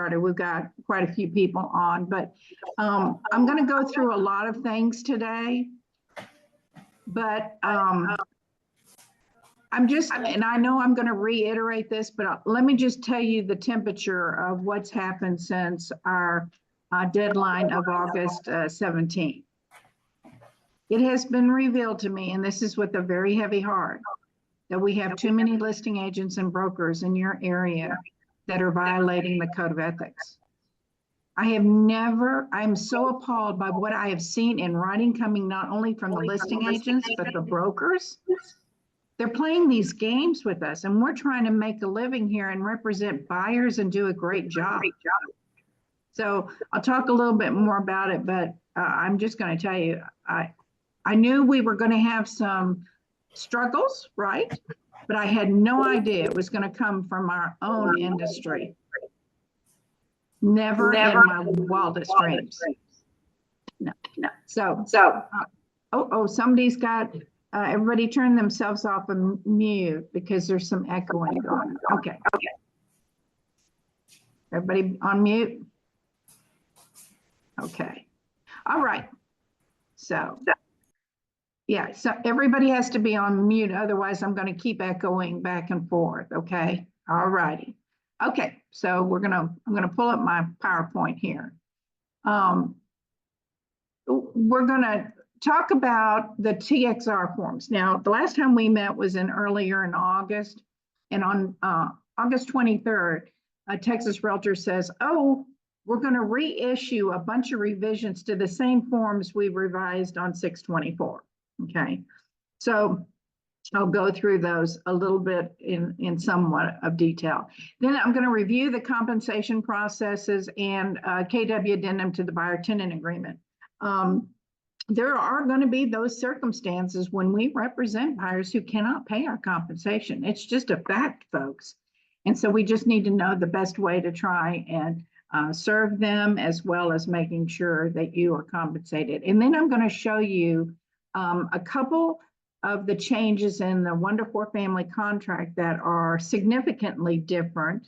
started. We've got quite a few people on, but I'm going to go through a lot of things today. But and I know I'm going to reiterate this, but let me just tell you the temperature of what's happened since our deadline of August 17th. It has been revealed to me, and this is with a very heavy heart, that we have too many listing agents and brokers in your area that are violating the code of ethics. I'm so appalled by what I have seen in writing coming not only from the listing agents, but the brokers. They're playing these games with us, and we're trying to make a living here and represent buyers and do a great job. So I'll talk a little bit more about it, but I'm just going to tell you, I knew we were going to have some struggles, right? But I had no idea it was going to come from our own industry. Never in my wildest dreams. No. So somebody's got, everybody turn themselves off and mute because there's some echoing going on. Okay. Everybody on mute? Okay. All right. So yeah, so everybody has to be on mute, otherwise I'm going to keep echoing back and forth, okay? All righty. Okay, so I'm going to pull up my PowerPoint here. We're going to talk about the TXR forms. Now, the last time we met was earlier in August, and on August 23rd, Texas Realtor says, oh, we're going to reissue a bunch of revisions to the same forms we revised on 6/24. Okay, so I'll go through those a little bit in somewhat of detail. Then I'm going to review the compensation processes and KW addendum to the buyer-tenant agreement. There are going to be those circumstances when we represent buyers who cannot pay our compensation. It's just a fact, folks. And so we just need to know the best way to try and serve them, as well as making sure that you are compensated. And then I'm going to show you a couple of the changes in the 1-to-4 family contract that are significantly different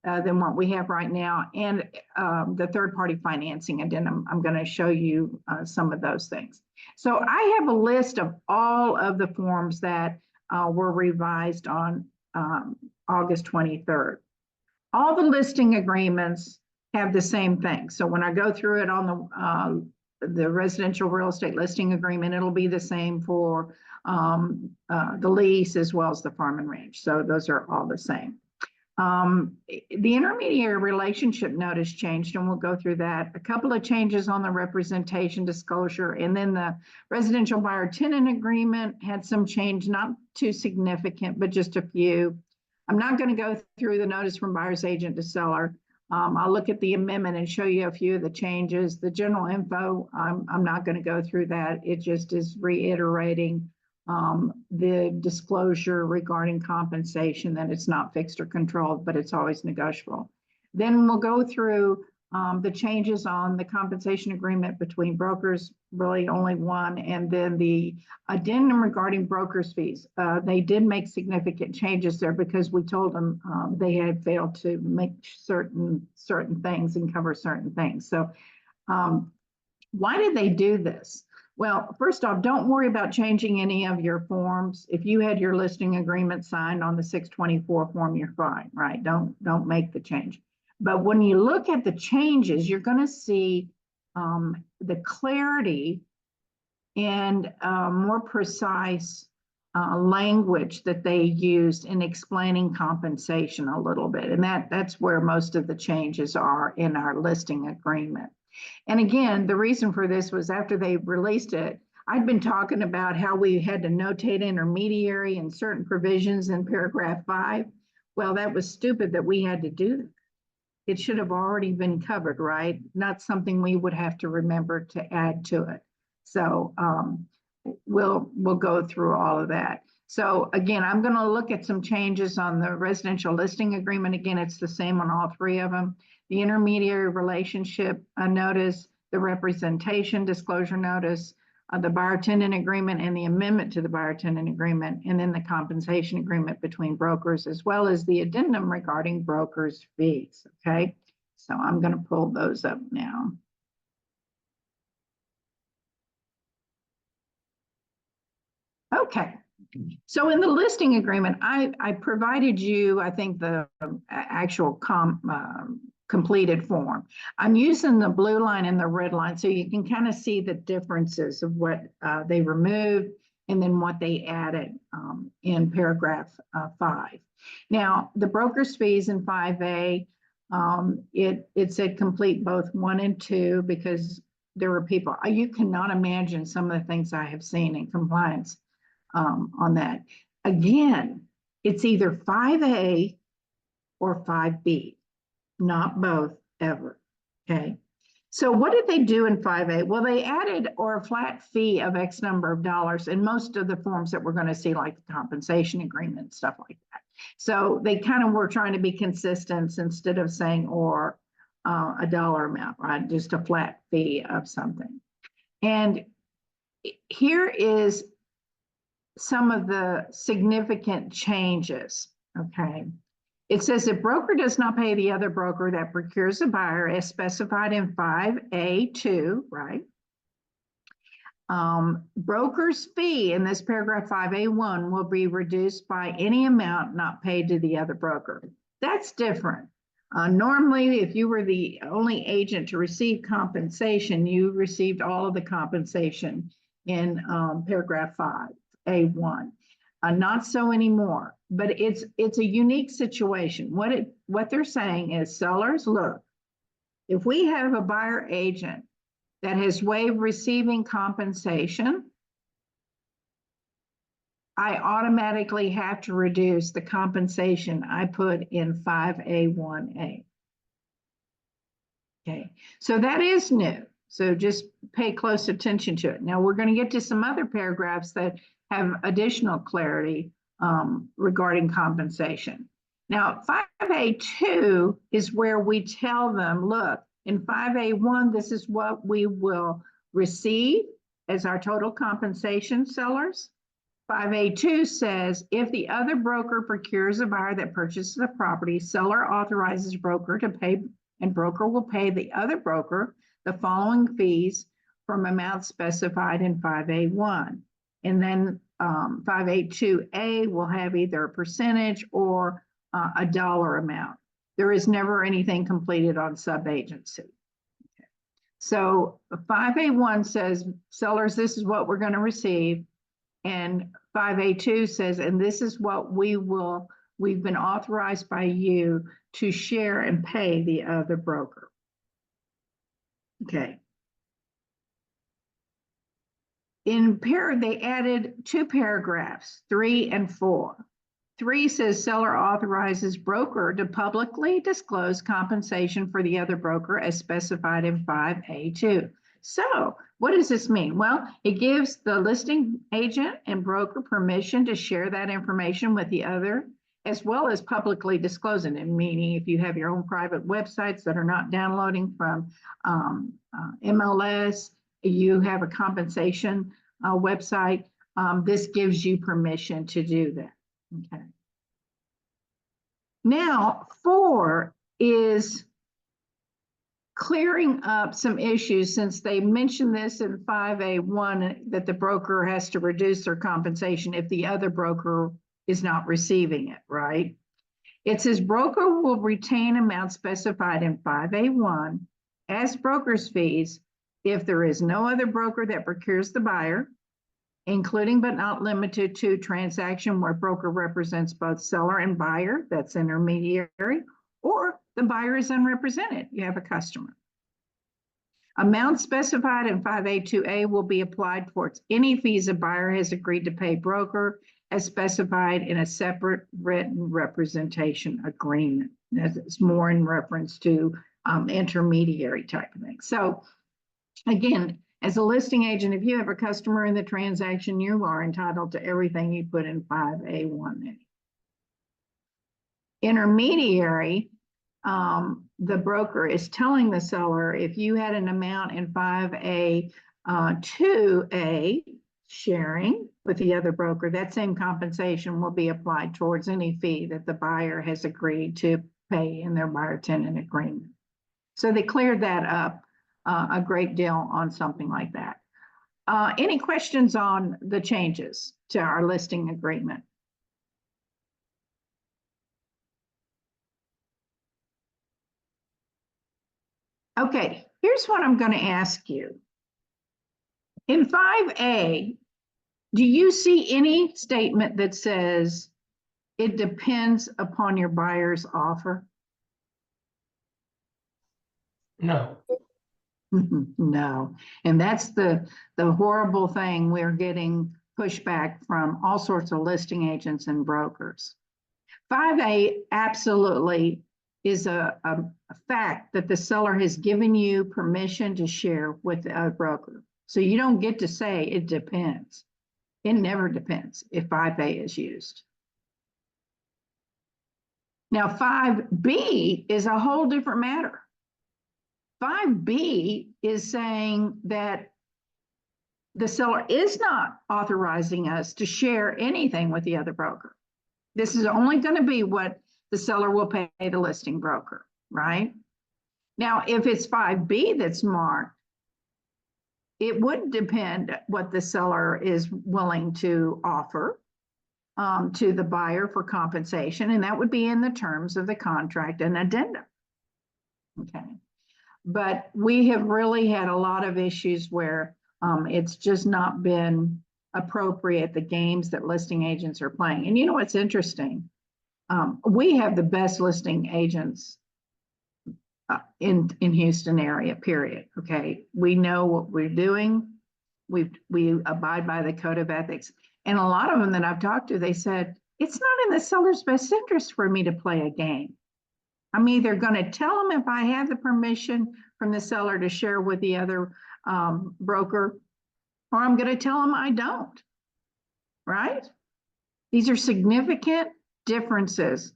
than what we have right now, and the third-party financing addendum. I'm going to show you some of those things. So I have a list of all of the forms that were revised on August 23rd. All the listing agreements have the same thing. So when I go through it on the residential real estate listing agreement, it'll be the same for the lease as well as the farm and ranch. So those are all the same. The intermediary relationship notice changed, and we'll go through that. A couple of changes on the representation disclosure, and then the residential buyer-tenant agreement had some change, not too significant, but just a few. I'm not going to go through the notice from buyer's agent to seller. I'll look at the amendment and show you a few of the changes. The general info, I'm not going to go through that. It just is reiterating the disclosure regarding compensation, that it's not fixed or controlled, but it's always negotiable. Then we'll go through the changes on the compensation agreement between brokers, really only one, and then the addendum regarding brokers' fees. They did make significant changes there because we told them they had failed to make certain things and cover certain things. So why did they do this? Well, first off, don't worry about changing any of your forms. If you had your listing agreement signed on the 6/24 form, you're fine, right? Don't make the change. But when you look at the changes, you're going to see the clarity and more precise language that they used in explaining compensation a little bit. And that's where most of the changes are in our listing agreement. And again, the reason for this was after they released it, I'd been talking about how we had to notate intermediary and certain provisions in paragraph 5. Well, that was stupid that we had to do that. It should have already been covered, right? Not something we would have to remember to add to it. So we'll go through all of that. So again, I'm going to look at some changes on the residential listing agreement. Again, it's the same on all three of them. The intermediary relationship notice, the representation disclosure notice, the buyer-tenant agreement, and the amendment to the buyer-tenant agreement, and then the compensation agreement between brokers, as well as the addendum regarding brokers' fees. Okay, So I'm going to pull those up now. Okay. So in the listing agreement, I provided you, I think, the actual completed form. I'm using the blue line and the red line so you can kind of see the differences of what they removed and then what they added in paragraph 5. Now, the broker's fees in 5A, it said complete both 1 and 2 because there were people, you cannot imagine some of the things I have seen in compliance on that. Again, it's either 5A or 5B, not both ever, okay? So what did they do in 5A? Well, they added or a flat fee of X number of dollars in most of the forms that we're going to see, like the compensation agreement, stuff like that. So they kind of were trying to be consistent instead of saying or a dollar amount, right? Just a flat fee of something. And here is some of the significant changes, okay? It says if broker does not pay the other broker that procures a buyer as specified in 5A2, right? Broker's fee in this paragraph 5A1 will be reduced by any amount not paid to the other broker. That's different. Normally, if you were the only agent to receive compensation, you received all of the compensation in paragraph 5A1. Not so anymore, but it's a unique situation. What they're saying is, sellers, look, if we have a buyer agent that has waived receiving compensation, I automatically have to reduce the compensation I put in 5A1A. Okay, so that is new. So just pay close attention to it. Now we're going to get to some other paragraphs that have additional clarity regarding compensation. Now 5A2 is where we tell them, look, in 5A1, this is what we will receive as our total compensation, sellers. 5A2 says, if the other broker procures a buyer that purchases the property, seller authorizes broker to pay, and broker will pay the other broker the following fees from amounts specified in 5A1. And then 5A2A will have either a percentage or a dollar amount. There is never anything completed on sub-agency. Okay. So 5A1 says, sellers, this is what we're going to receive. And 5A2 says, and this is what we've been authorized by you to share and pay the other broker. Okay. They added 2 paragraphs, 3 and 4. 3 says seller authorizes broker to publicly disclose compensation for the other broker as specified in 5A2. So what does this mean? Well, it gives the listing agent and broker permission to share that information with the other, as well as publicly disclosing it, meaning if you have your own private websites that are not downloading from MLS, you have a compensation website, this gives you permission to do that. Okay. Now, 4 is clearing up some issues since they mentioned this in 5A1 that the broker has to reduce their compensation if the other broker is not receiving it, right? It says broker will retain amounts specified in 5A1 as broker's fees if there is no other broker that procures the buyer, including but not limited to transaction where broker represents both seller and buyer, that's intermediary, or the buyer is unrepresented, you have a customer. Amounts specified in 5A2A will be applied towards any fees a buyer has agreed to pay broker as specified in a separate written representation agreement. That's more in reference to intermediary type of thing. So again, as a listing agent, if you have a customer in the transaction, you are entitled to everything you put in 5A1A. Intermediary, the broker is telling the seller, if you had an amount in 5A2A sharing with the other broker, that same compensation will be applied towards any fee that the buyer has agreed to pay in their buyer tenant agreement. So they cleared that up a great deal on something like that. Any questions on the changes to our listing agreement? Okay, here's what I'm going to ask you. In 5A, do you see any statement that says it depends upon your buyer's offer? No. No, and that's the horrible thing. We're getting pushback from all sorts of listing agents and brokers. 5A absolutely is a fact that the seller has given you permission to share with a broker. So you don't get to say it depends. It never depends if 5A is used. Now 5B is a whole different matter. 5B is saying that the seller is not authorizing us to share anything with the other broker. This is only going to be what the seller will pay the listing broker, right? Now, if it's 5B that's marked, it would depend what the seller is willing to offer to the buyer for compensation, and that would be in the terms of the contract and addendum. Okay. But we have really had a lot of issues where it's just not been appropriate, the games that listing agents are playing. And you know what's interesting? We have the best listing agents in Houston area, period. Okay, we know what we're doing. We abide by the code of ethics. And a lot of them that I've talked to, they said, it's not in the seller's best interest for me to play a game. I'm either going to tell them if I have the permission from the seller to share with the other broker, or I'm going to tell them I don't, right? These are significant differences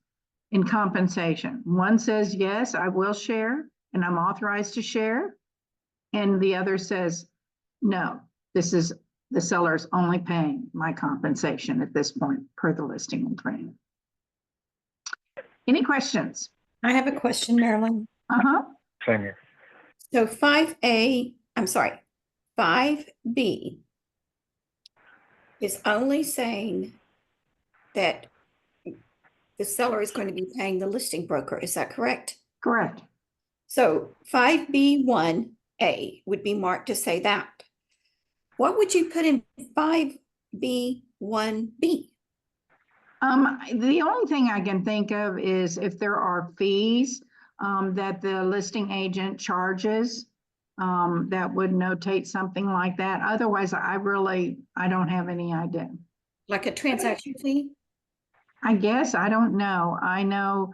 in compensation. One says, yes, I will share, and I'm authorized to share. And the other says, no, this is the seller's only paying my compensation at this point per the listing agreement. Any questions? I have a question, Marilyn. Same here. So 5B is only saying that the seller is going to be paying the listing broker. Is that correct? Correct. So 5B1A would be marked to say that. What would you put in 5B1B? The only thing I can think of is if there are fees that the listing agent charges, that would notate something like that. Otherwise, I don't have any idea. Like a transaction fee? I guess, I don't know. I know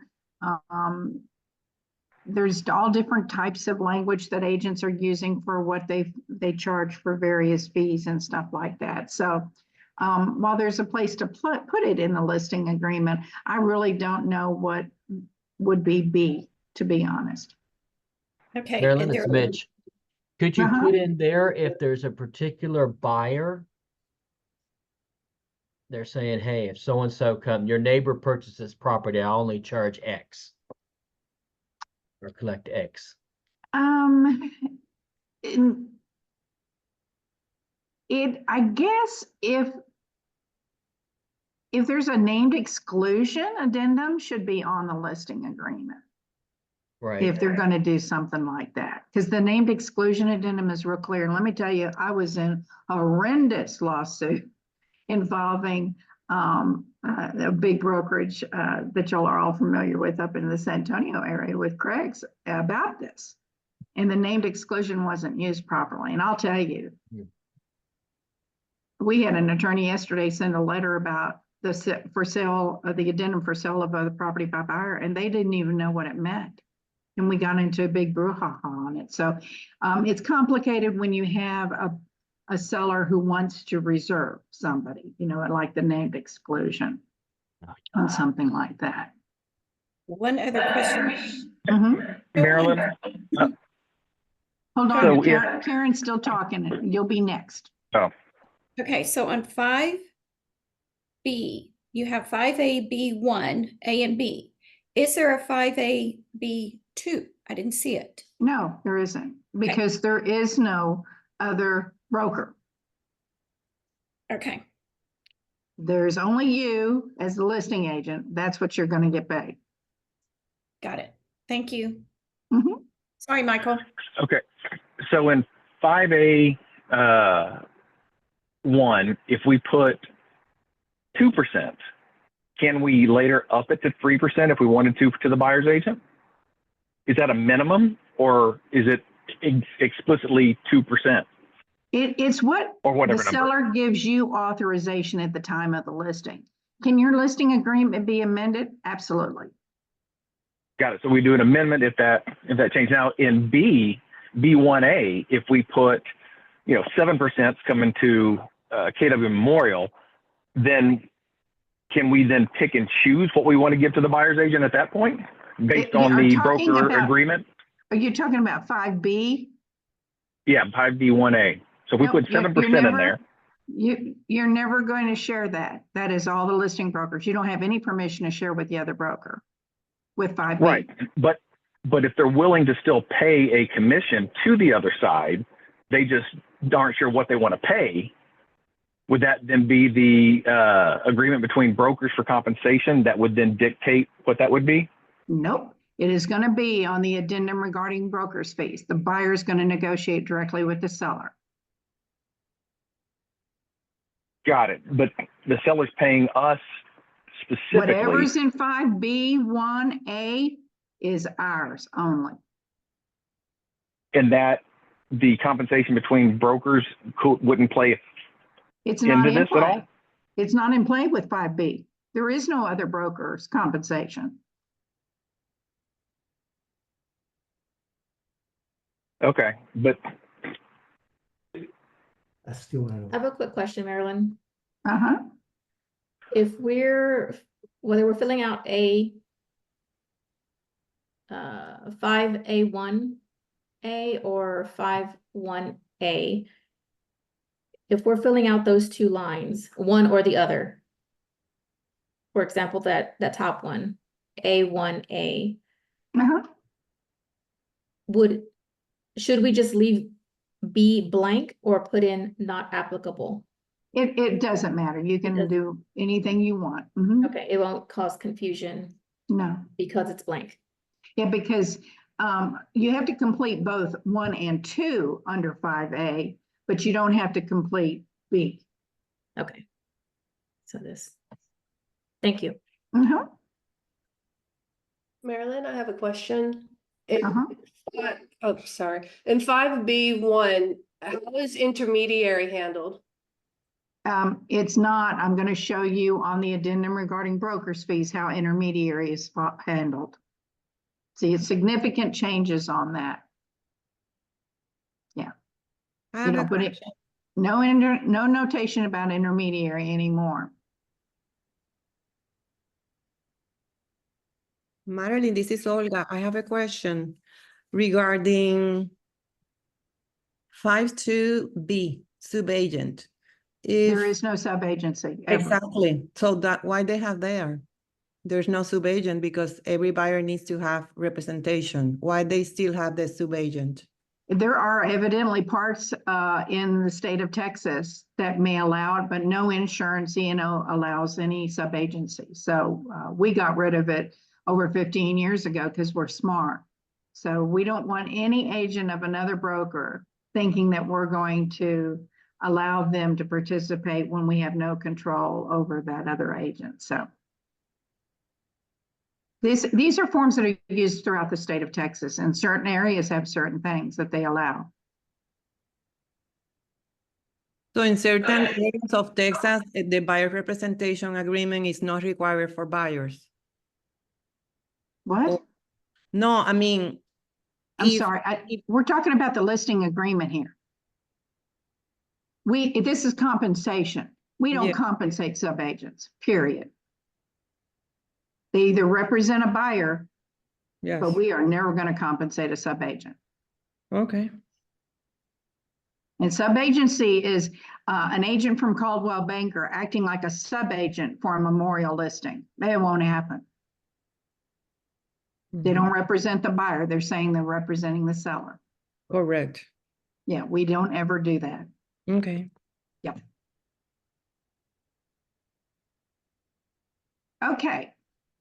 there's all different types of language that agents are using for what they charge for various fees and stuff like that. So while there's a place to put it in the listing agreement, I really don't know what would be B, to be honest. Okay. Marilyn, it's Mitch. Could you put in there if there's a particular buyer? They're saying, hey, if so-and-so come, your neighbor purchases property, I only charge X. Or collect X. I guess if there's a named exclusion, addendum should be on the listing agreement. Right. If they're going to do something like that, because the named exclusion addendum is real clear. And let me tell you, I was in a horrendous lawsuit involving a big brokerage that y'all are all familiar with up in the San Antonio area with Craig's about this. And the named exclusion wasn't used properly. And I'll tell you, we had an attorney yesterday send a letter about the addendum for sale of the property by buyer, and they didn't even know what it meant. And we got into a big brouhaha on it. So it's complicated when you have a seller who wants to reserve somebody, like the named exclusion on something like that. One other question. Marilyn? Hold on, So Karen's still talking. You'll be next. Oh, Okay, so on 5B, you have 5A, B1, A and B. Is there a 5A, B2? I didn't see it. No, there isn't, because there is no other broker. Okay, There's only you as the listing agent. That's what you're gonna get paid. got it. Thank you. Mhm. Sorry, Michael. Okay, so in 5A, 1, if we put 2%, can we later up it to 3% if we wanted to the buyer's agent? Is that a minimum, or is it explicitly 2%? It's what Or the whatever number? seller gives you authorization at the time of the listing. Can your listing agreement be amended? Absolutely. Got it. So we do an amendment if that changes. Now in B1A, if we put, 7% coming to KW Memorial, then can we then pick and choose what we want to give to the buyer's agent at that point based on Are the talking broker about- agreement? Are you talking about 5B? Yeah, 5B1A. So if we No, put you're 7% in never- there. You're never going to share that. That is all the listing brokers. You don't have any permission to share with the other broker with 5B. Right. But if they're willing to still pay a commission to the other side, they just aren't sure what they want to pay. Would that then be the agreement between brokers for compensation that would then dictate what that would be? Nope. It is going to be on the addendum regarding broker's fees. The buyer is going to negotiate directly with the seller. Got it. But the seller's paying us specifically. Whatever's in 5B1A is ours only. And that the compensation between brokers wouldn't play It's not into in this at all? play. It's not in play with 5B. There is no other broker's compensation. Okay, but I still want to know. I have a quick question, Marilyn. Uh-huh. If whether we're filling out a 5A1A or 5-1A, if we're filling out those two lines, one or the other, for example, that top one, A1A, Uh-huh. should we just leave B blank or put in not applicable? It doesn't matter. You can doesn't- do anything you want. Mhm. Okay, it won't cause confusion No. because it's blank. Yeah, because you have to complete both 1 and 2 under 5A, but you don't have to complete B. Okay. So this, thank you. Uh-huh. Marilyn, I have a question. In Uh-huh. sorry. In 5B1, how is intermediary handled? It's not. I'm going to show you on the addendum regarding broker's fees how intermediary is handled. See, it's significant changes on that. Yeah. I You have a don't put it, question. no notation about intermediary anymore. Marilyn, this is Olga. I have a question regarding 52B, subagent. There If is no sub-agency. ever. exactly, so that why they have there? There's no subagent because every buyer needs to have representation. Why they still have the subagent? There are evidently parts in the state of Texas that may allow it, but no insurance E&O allows any sub-agency. So we got rid of it over 15 years ago because we're smart. So we don't want any agent of another broker thinking that we're going to allow them to participate when we have no control over that other agent. So these are forms that are used throughout the state of Texas, and certain areas have certain things that they allow. So in certain areas of Texas, the buyer representation agreement is not required for buyers. What? Oh, no, I mean, I'm if- sorry, we're talking about the listing agreement here. This is compensation. We don't Yeah. compensate subagents, period. They either represent a buyer, Yes, but we are never going to compensate a subagent. okay. And subagency is an agent from Caldwell Banker acting like a subagent for a memorial listing. It won't happen. They don't represent the buyer. They're saying they're representing the seller. Correct. Yeah, we don't ever do that. Okay. Okay,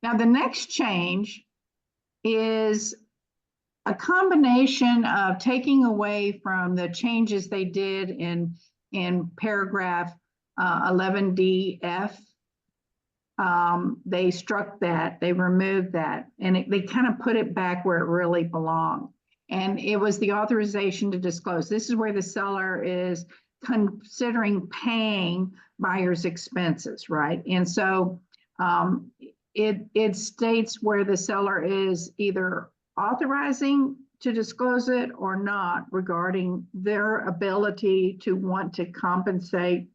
now the next change is a combination of taking away from the changes they did in paragraph 11DF. They struck that, they removed that, and they kind of put it back where it really belonged. And it was the authorization to disclose. This is where the seller is considering paying buyer's expenses, right? And so it states where the seller is either authorizing to disclose it or not regarding their ability to want to compensate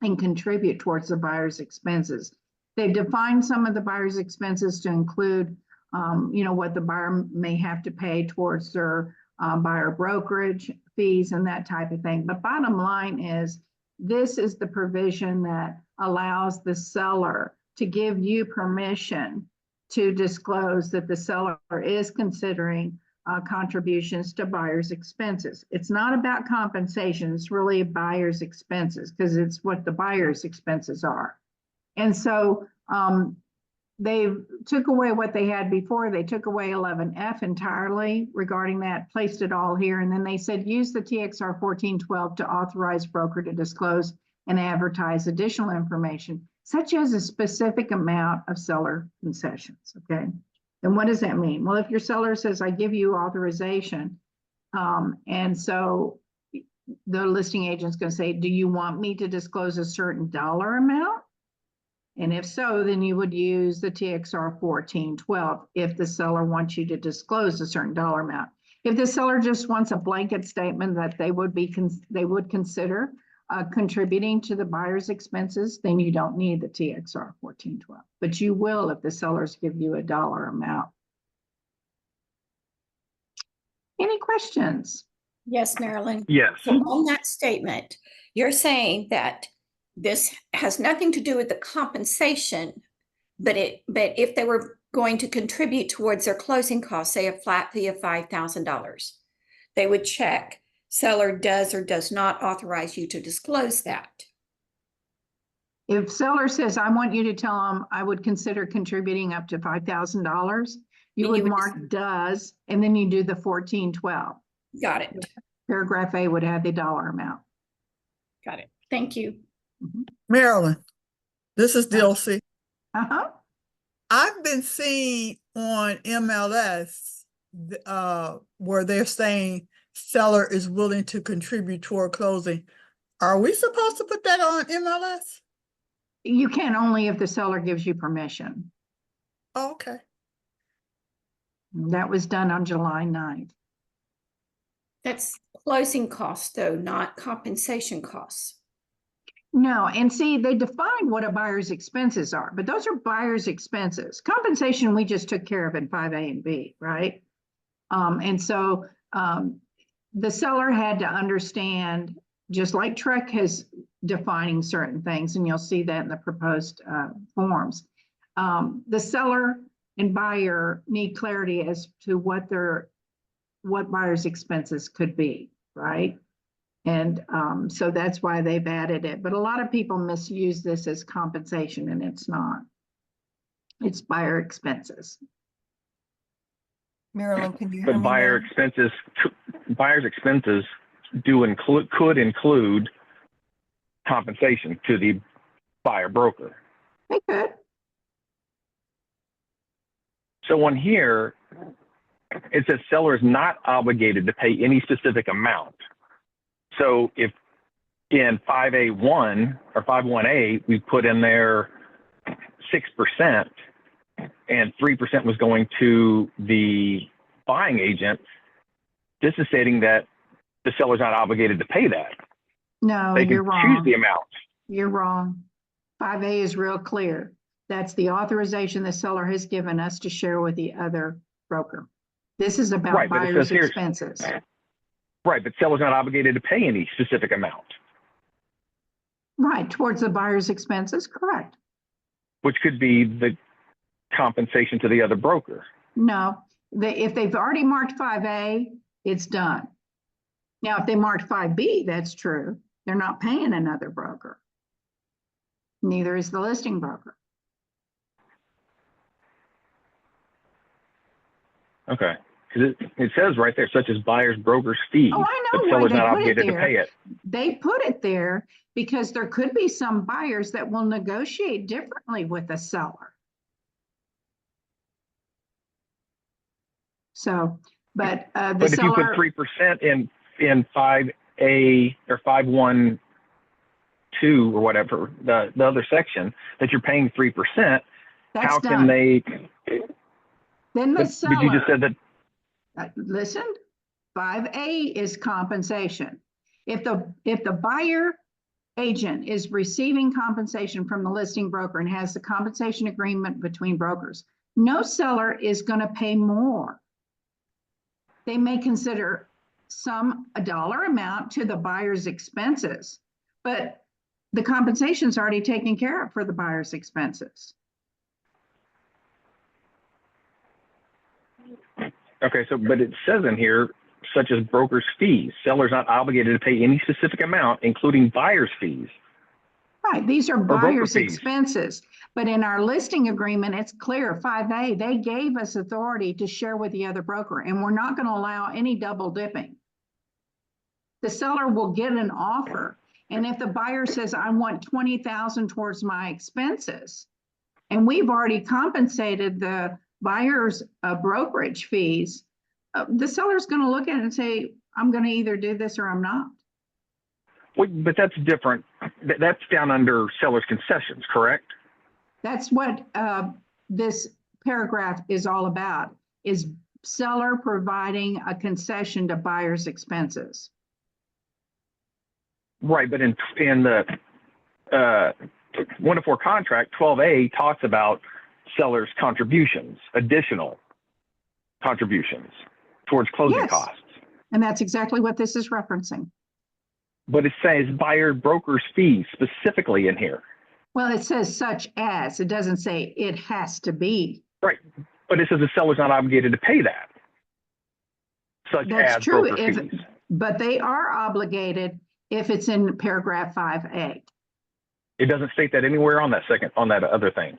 and contribute towards the buyer's expenses. They've defined some of the buyer's expenses to include, what the buyer may have to pay towards their buyer brokerage fees and that type of thing. But bottom line is, this is the provision that allows the seller to give you permission to disclose that the seller is considering contributions to buyer's expenses. It's not about compensation. It's really buyer's expenses because it's what the buyer's expenses are. And so they took away what they had before. They took away 11F entirely regarding that, placed it all here. And then they said, use the TXR 1412 to authorize broker to disclose and advertise additional information, such as a specific amount of seller concessions, okay? And what does that mean? Well, if your seller says, I give you authorization, and so the listing agent's gonna say, do you want me to disclose a certain dollar amount? And if so, then you would use the TXR 1412 if the seller wants you to disclose a certain dollar amount. If the seller just wants a blanket statement that they would consider contributing to the buyer's expenses, then you don't need the TXR 1412. But you will if the sellers give you a dollar amount. Any questions? Yes, Marilyn. Yes. So on that statement, you're saying that this has nothing to do with the compensation, but if they were going to contribute towards their closing costs, say a flat fee of $5,000, they would check seller does or does not authorize you to disclose that. If seller says, I want you to tell them I would consider contributing up to $5,000, you would mark does, and then you do the 1412. Got it. Paragraph A would have the dollar amount. Got it. Thank you. Marilyn, this is DLC. Uh-huh. I've been seeing on MLS where they're saying seller is willing to contribute toward closing. Are we supposed to put that on MLS? You can only if the seller gives you permission. Oh, okay. That was done on July 9th. That's closing costs, though, not compensation costs. No, and see, they defined what a buyer's expenses are, but those are buyer's expenses. Compensation, we just took care of in 5A and B, right? And so the seller had to understand, just like Trek has defining certain things, and you'll see that in the proposed forms. The seller and buyer need clarity as to what buyer's expenses could be, right? And so that's why they've added it. But a lot of people misuse this as compensation, and it's not. It's buyer expenses. Marilyn, can you hear But me buyer's expenses could include compensation to the buyer broker. They could. So on here, it says seller is not obligated to pay any specific amount. So if in 5A1 or 51A, we put in there 6% and 3% was going to the buying agent, this is stating that the seller's not obligated to pay that. No, They you're can wrong. choose the amount. You're wrong. 5A is real clear. That's the authorization the seller has given us to share with the other broker. This is about Right, but it buyer's says here- expenses. Right, but seller's not obligated to pay any specific amount, Right, towards the buyer's expenses, correct. which could be the compensation to the other broker. No, if they've already marked 5A, it's done. Now, if they marked 5B, that's true. They're not paying another broker. Neither is the listing broker. Okay. Because it says right there, such as buyer's broker's fees, Oh, I but know why seller's they not put it obligated to there. pay it. They put it there because there could be some buyers that will negotiate differently with the seller. So, but the But if you put seller, 3% in 5A or 512 or whatever, the other section, that you're paying 3%, that's how can done. they? Then the But you just seller, said that. listen, 5A is compensation. If the buyer agent is receiving compensation from the listing broker and has the compensation agreement between brokers, no seller is going to pay more. They may consider a dollar amount to the buyer's expenses, but the compensation's already taken care of for the buyer's expenses. Okay, so but it says in here, such as broker's fees, seller's not obligated to pay any specific amount, including buyer's fees. Right, these are broker buyer's fees. expenses, but in our listing agreement, it's clear, 5A, they gave us authority to share with the other broker, and we're not going to allow any double dipping. The seller will get an offer, and if the buyer says, I want 20,000 towards my expenses, and we've already compensated the buyer's brokerage fees, the seller's going to look at it and say, I'm going to either do this or I'm not. Well, but that's different. That's down under seller's concessions, correct? That's what this paragraph is all about, is seller providing a concession to buyer's expenses. Right, but in the 1-4 contract, 12A talks about seller's contributions, additional contributions towards closing Yes. costs. And that's exactly what this is referencing. But it says buyer broker's fees specifically in here. Well, it says such as, it doesn't say it has to be. Right, but it says the seller's not obligated to pay that. Such That's as true, broker fees. but they are obligated if it's in paragraph 5A. It doesn't state that anywhere on that other thing.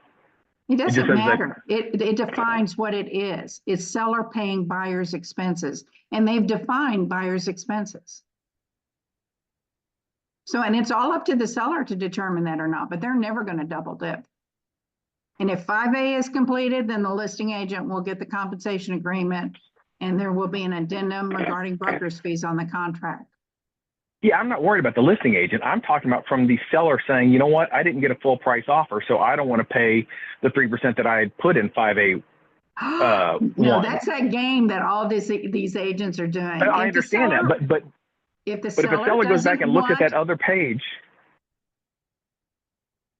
It doesn't says that- matter. It defines what it is. It's seller paying buyer's expenses, and they've defined buyer's expenses. So, and it's all up to the seller to determine that or not, but they're never going to double dip. And if 5A is completed, then the listing agent will get the compensation agreement, and there will be an addendum regarding broker's fees on the contract. Yeah, I'm not worried about the listing agent. I'm talking about from the seller saying, you know what, I didn't get a full price offer, so I don't want to pay the 3% that I had put in 5A. No, one. that's that game that all these agents are doing. I understand that, but if the if a seller goes back and looks at that other page,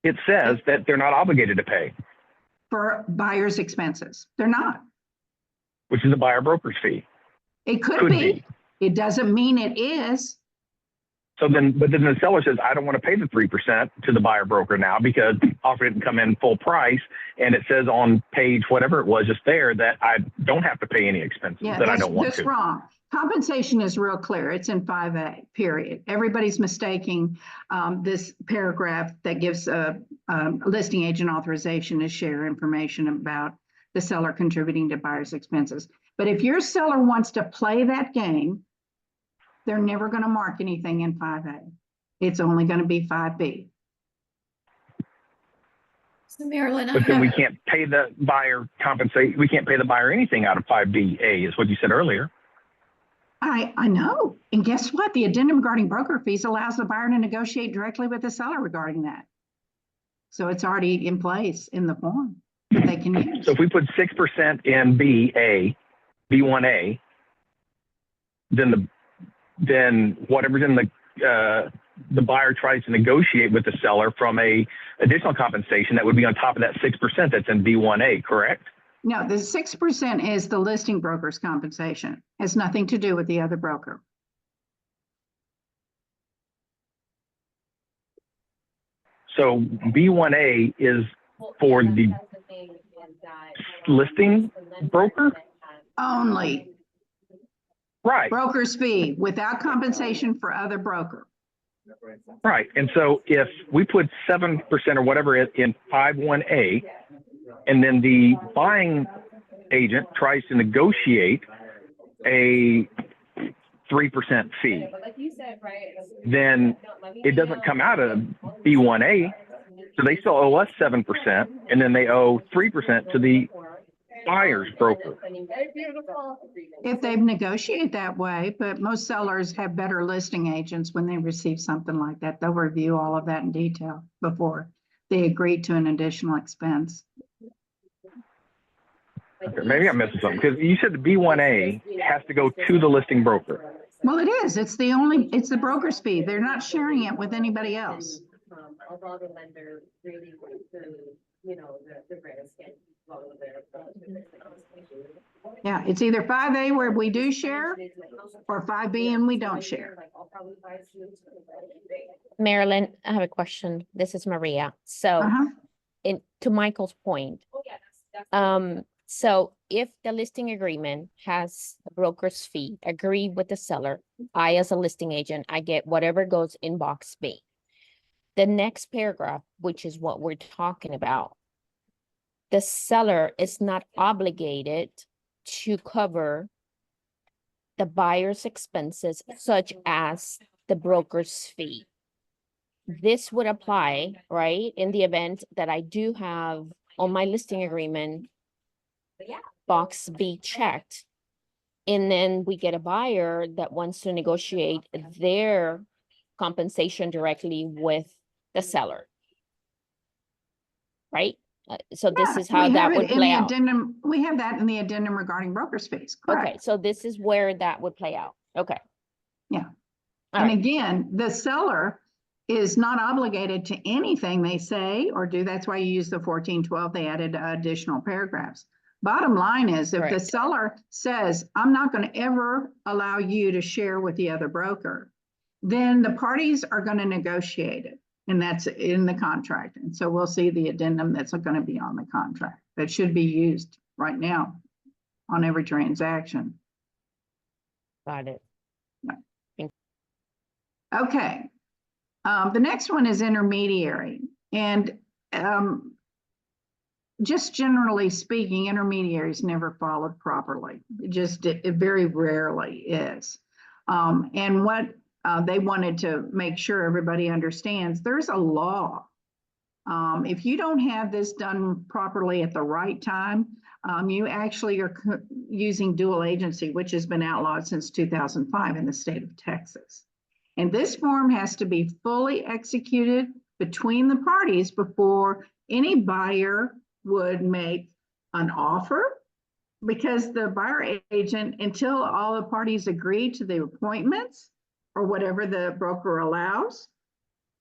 it says that they're not obligated to pay, for buyer's expenses, they're not. which is a buyer broker's fee. It could Could be. be. It doesn't mean it is. So then, but then the seller says, I don't want to pay the 3% to the buyer broker now because the offer didn't come in full price. And it says on page, whatever it was just there, that I don't have to pay any expenses Yeah, that I don't want that's to. wrong. Compensation is real clear. It's in 5A, period. Everybody's mistaking this paragraph that gives a listing agent authorization to share information about the seller contributing to buyer's expenses. But if your seller wants to play that game, they're never going to mark anything in 5A. It's only going to be 5B. So Marilyn, I But then we have, can't pay the buyer compensate. We can't pay the buyer anything out of 5BA is what you said earlier. I know. And guess what? The addendum regarding broker fees allows the buyer to negotiate directly with the seller regarding that. So it's already in place in the form that they can use. So if we put 6% in B1A, then whatever's in the buyer tries to negotiate with the seller from a additional compensation that would be on top of that 6% that's in B1A, correct? No, the 6% is the listing broker's compensation. Has nothing to do with the other broker. So B1A is for the listing broker? Only Right, broker's fee without compensation for other broker. right. And so if we put 7% or whatever in 51A, and then the buying agent tries to negotiate a 3% fee, then it doesn't come out of B1A. So they still owe us 7%, and then they owe 3% to the buyer's broker. If they've negotiated that way, but most sellers have better listing agents when they receive something like that. They'll review all of that in detail before they agree to an additional expense. Okay, maybe I'm missing something, because you said the B1A has to go to the listing broker. Well, it is. It's the broker's fee. They're not sharing it with anybody else. Although the lender really wants to, you know, the risk and follow their. Yeah, it's either 5A where we do share or 5B and we don't share. Marilyn, I have a question. This is Maria. So Uh-huh. to Michael's point, so if the listing agreement has a broker's fee, agree with the seller, I as a listing agent, I get whatever goes in box B. The next paragraph, which is what we're talking about, the seller is not obligated to cover the buyer's expenses such as the broker's fee. This would apply, right, in the event that I do have on my listing agreement box B checked, and then we get a buyer that wants to negotiate their compensation directly with the seller. Right? So this is how that would play out. We have that in the addendum regarding broker's fees. Okay, Correct. so this is where that would play out. Okay. Yeah. All And right. again, the seller is not obligated to anything they say or do. That's why you use the 1412. They added additional paragraphs. Bottom line is, if the Correct. seller says, I'm not going to ever allow you to share with the other broker, then the parties are going to negotiate it. And that's in the contract. And so we'll see the addendum that's going to be on the contract that should be used right now on every transaction. Got it. Okay. The next one is intermediary. And just generally speaking, intermediaries never followed properly. It very rarely is. And what they wanted to make sure everybody understands, there's a law. If you don't have this done properly at the right time, you actually are using dual agency, which has been outlawed since 2005 in the state of Texas. And this form has to be fully executed between the parties before any buyer would make an offer, because the buyer agent, until all the parties agree to the appointments or whatever the broker allows,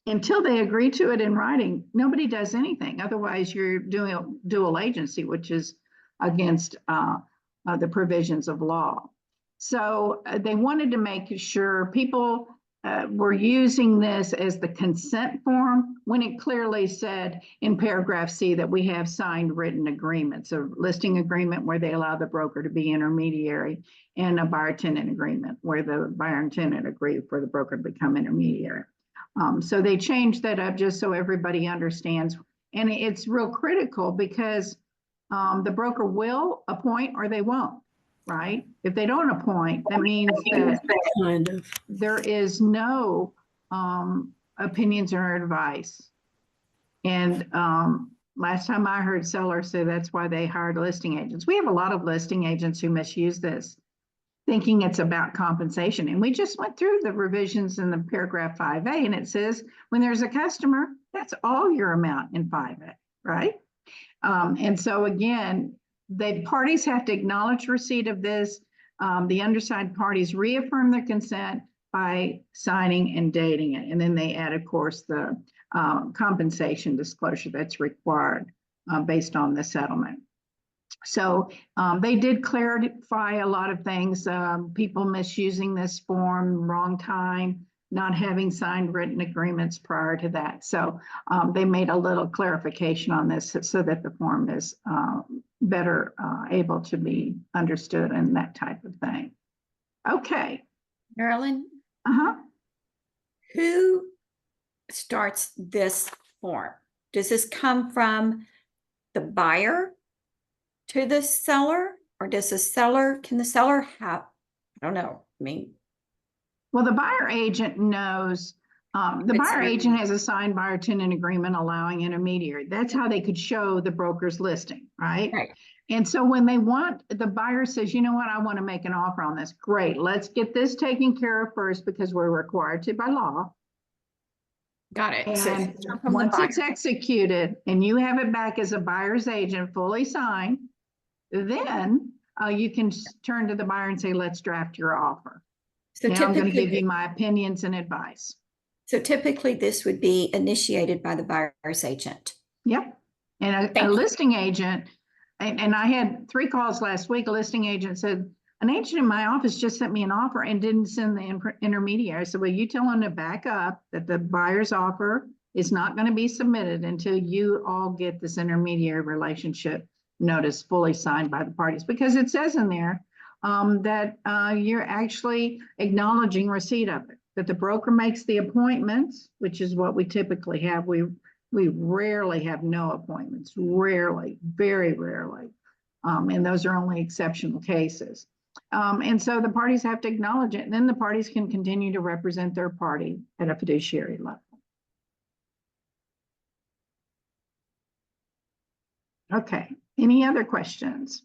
until they agree to it in writing, nobody does anything. Otherwise, you're doing a dual agency, which is against the provisions of law. So they wanted to make sure people were using this as the consent form when it clearly said in paragraph C that we have signed written agreements, a listing agreement where they allow the broker to be intermediary, and a buyer tenant agreement where the buyer and tenant agree for the broker to become intermediary. So they changed that up just so everybody understands. And it's real critical because the broker will appoint or they won't, right? If they don't appoint, that means that there is no opinions or advice. And last time I heard sellers say that's why they hired listing agents. We have a lot of listing agents who misuse this, thinking it's about compensation. And we just went through the revisions in the paragraph 5A, and it says when there's a customer, that's all your amount in 5A, right? And so again, the parties have to acknowledge receipt of this. The undersigned parties reaffirm their consent by signing and dating it. And then they add, of course, the compensation disclosure that's required based on the settlement. So they did clarify a lot of things, people misusing this form, wrong time, not having signed written agreements prior to that. So they made a little clarification on this so that the form is better able to be understood and that type of thing. Okay. Marilyn, Uh-huh. who starts this form? Does this come from the buyer to the seller, or does the seller, can the seller have, I don't know, I mean, Well, the buyer agent knows, the It's buyer an agent has a signed buyer tenant agreement allowing intermediary. That's how they could show the broker's listing, right? right, And so when they want, the buyer says, you know what, I want to make an offer on this. Great, let's get this taken care of first because we're required to by law. got it. So And it's from the once it's buyer. executed and you have it back as a buyer's agent fully signed, then you can turn to the buyer and say, let's draft your offer. So Now I'm going to give typically, you my opinions and advice. so typically this would be initiated by the buyer's agent. Yep. And Thank a you. listing agent, and I had 3 calls last week. A listing agent said, an agent in my office just sent me an offer and didn't send the intermediary. I said, well, you tell them to back up, that the buyer's offer is not going to be submitted until you all get this intermediary relationship notice fully signed by the parties, because it says in there that you're actually acknowledging receipt of it, that the broker makes the appointments, which is what we typically have. We rarely have no appointments, rarely, very rarely. And those are only exceptional cases. And so the parties have to acknowledge it, and then the parties can continue to represent their party at a fiduciary level. Okay, any other questions?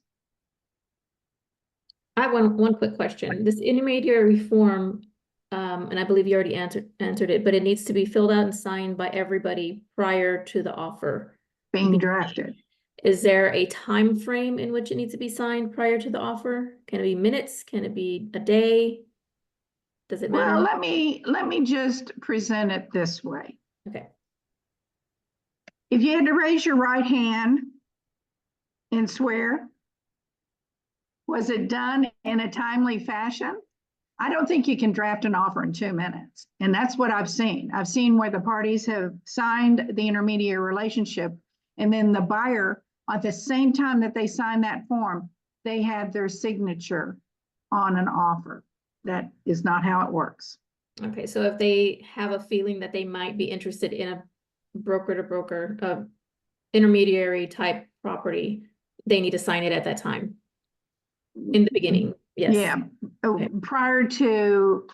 I have one quick question. This intermediary form, and I believe you already answered it, but it needs to be filled out and signed by everybody prior to the offer Being drafted. Is there a time frame in which it needs to be signed prior to the offer? Can it be minutes? Can it be a day? Does it matter? Well, let me just present it this way. Okay. If you had to raise your right hand and swear, was it done in a timely fashion? I don't think you can draft an offer in 2 minutes. And that's what I've seen. I've seen where the parties have signed the intermediary relationship, and then the buyer, at the same time that they sign that form, they have their signature on an offer. That is not how it works. Okay, so if they have a feeling that they might be interested in a broker to broker, intermediary type property, they need to sign it at that time. In the beginning, yes. Yeah, Okay. prior to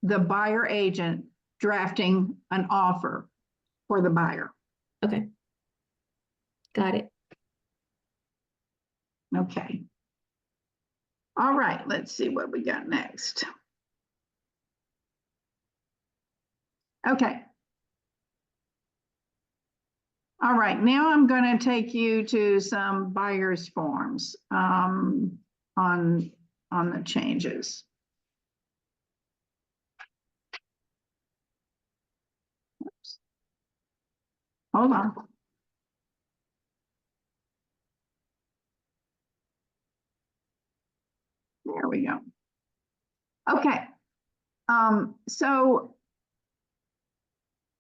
the buyer agent drafting an offer for the buyer. Okay. Got it. Okay. All right, let's see what we got next. Okay. All right, now I'm going to take you to some buyer's forms on the changes. Oops. Hold on. There we go. Okay. So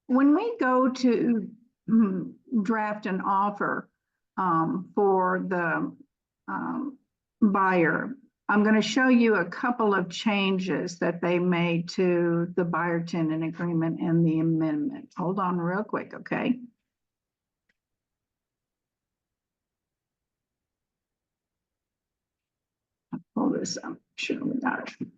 when we go to draft an offer for the buyer, I'm going to show you a couple of changes that they made to the buyer tenant agreement and the amendment. Hold on real quick, okay? I'll pull this up, sure we got it.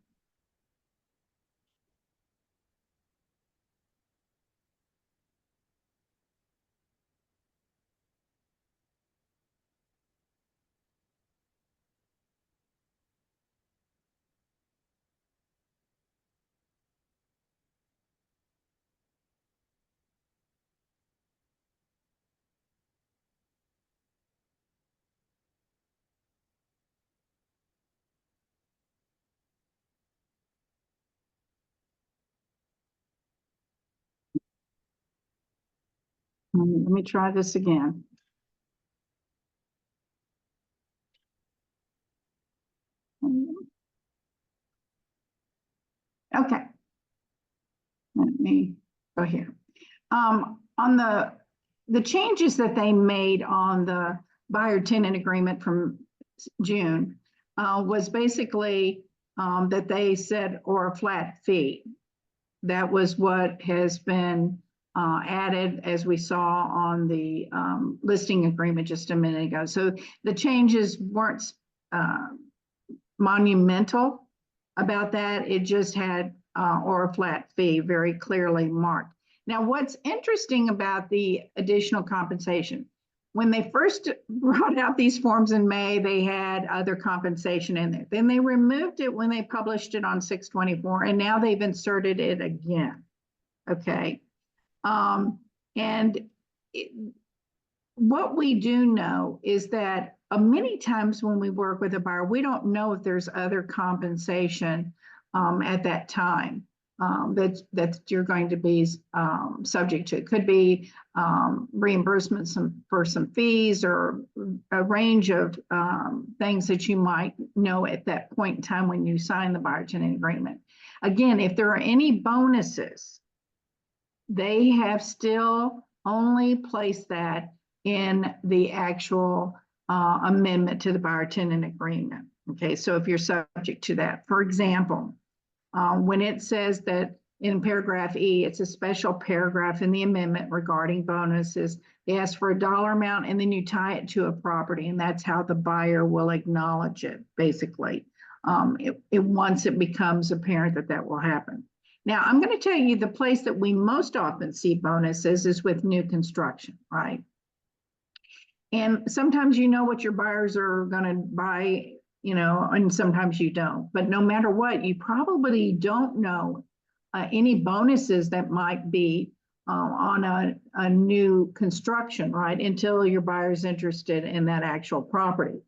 Let me try this again. Okay. go here. On the changes that they made on the buyer tenant agreement from June was basically that they said, or a flat fee. That was what has been added, as we saw on the listing agreement just a minute ago. So the changes weren't monumental about that. It just had or a flat fee very clearly marked. Now, what's interesting about the additional compensation, when they first brought out these forms in May, they had other compensation in there. Then they removed it when they published it on 6/24, and now they've inserted it again. Okay. What we do know is that many times when we work with a buyer, we don't know if there's other compensation at that time that you're going to be subject to. It could be reimbursement for some fees or a range of things that you might know at that point in time when you sign the buyer tenant agreement. Again, if there are any bonuses, they have still only placed that in the actual amendment to the buyer tenant agreement. Okay, so if you're subject to that, for example, when it says that in paragraph E, it's a special paragraph in the amendment regarding bonuses. They ask for a dollar amount and then you tie it to a property, and that's how the buyer will acknowledge it, basically. Once it becomes apparent that that will happen. Now, I'm going to tell you the place that we most often see bonuses is with new construction, right? And sometimes you know what your buyers are going to buy, you know, and sometimes you don't. But no matter what, you probably don't know any bonuses that might be on a new construction, right? Until your buyer's interested in that actual property.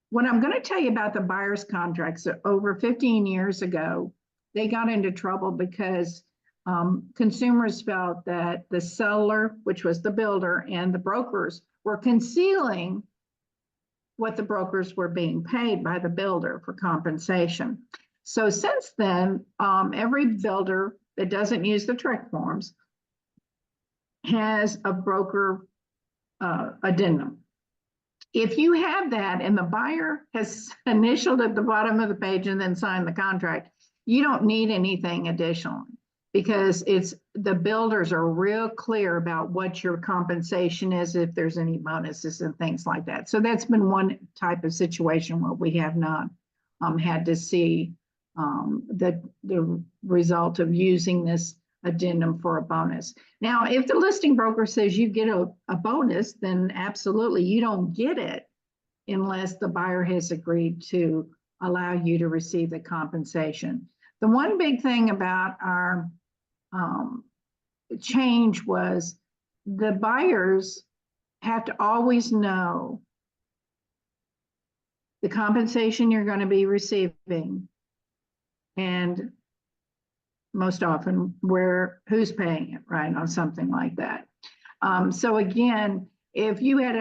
What I'm going to tell you about the buyer's contracts, over 15 years ago, they got into trouble because consumers felt that the seller, which was the builder, and the brokers were concealing what the brokers were being paid by the builder for compensation. So since then, every builder that doesn't use the TREC forms has a broker addendum. If you have that and the buyer has initialed at the bottom of the page and then signed the contract, you don't need anything additional, because the builders are real clear about what your compensation is, if there's any bonuses and things like that. So that's been one type of situation where we have not had to see the result of using this addendum for a bonus. Now, if the listing broker says you get a bonus, then absolutely you don't get it unless the buyer has agreed to allow you to receive the compensation. The one big thing about our change was the buyers have to always know the compensation you're going to be receiving, and most often who's paying it, right, on something like that. So again, if you had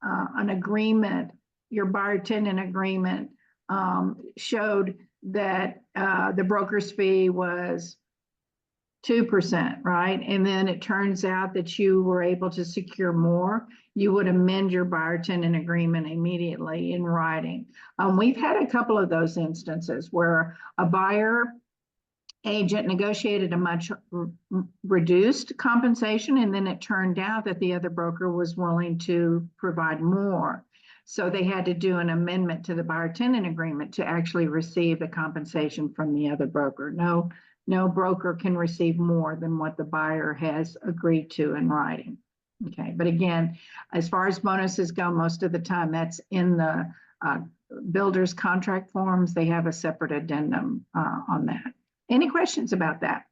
an agreement, your buyer tenant agreement showed that the broker's fee was 2%, right? And then it turns out that you were able to secure more, you would amend your buyer tenant agreement immediately in writing. We've had a couple of those instances where a buyer agent negotiated a much reduced compensation, and then it turned out that the other broker was willing to provide more. So they had to do an amendment to the buyer tenant agreement to actually receive the compensation from the other broker. No broker can receive more than what the buyer has agreed to in writing. Okay, but again, as far as bonuses go, most of the time that's in the builder's contract forms. They have a separate addendum on that. Any questions about that?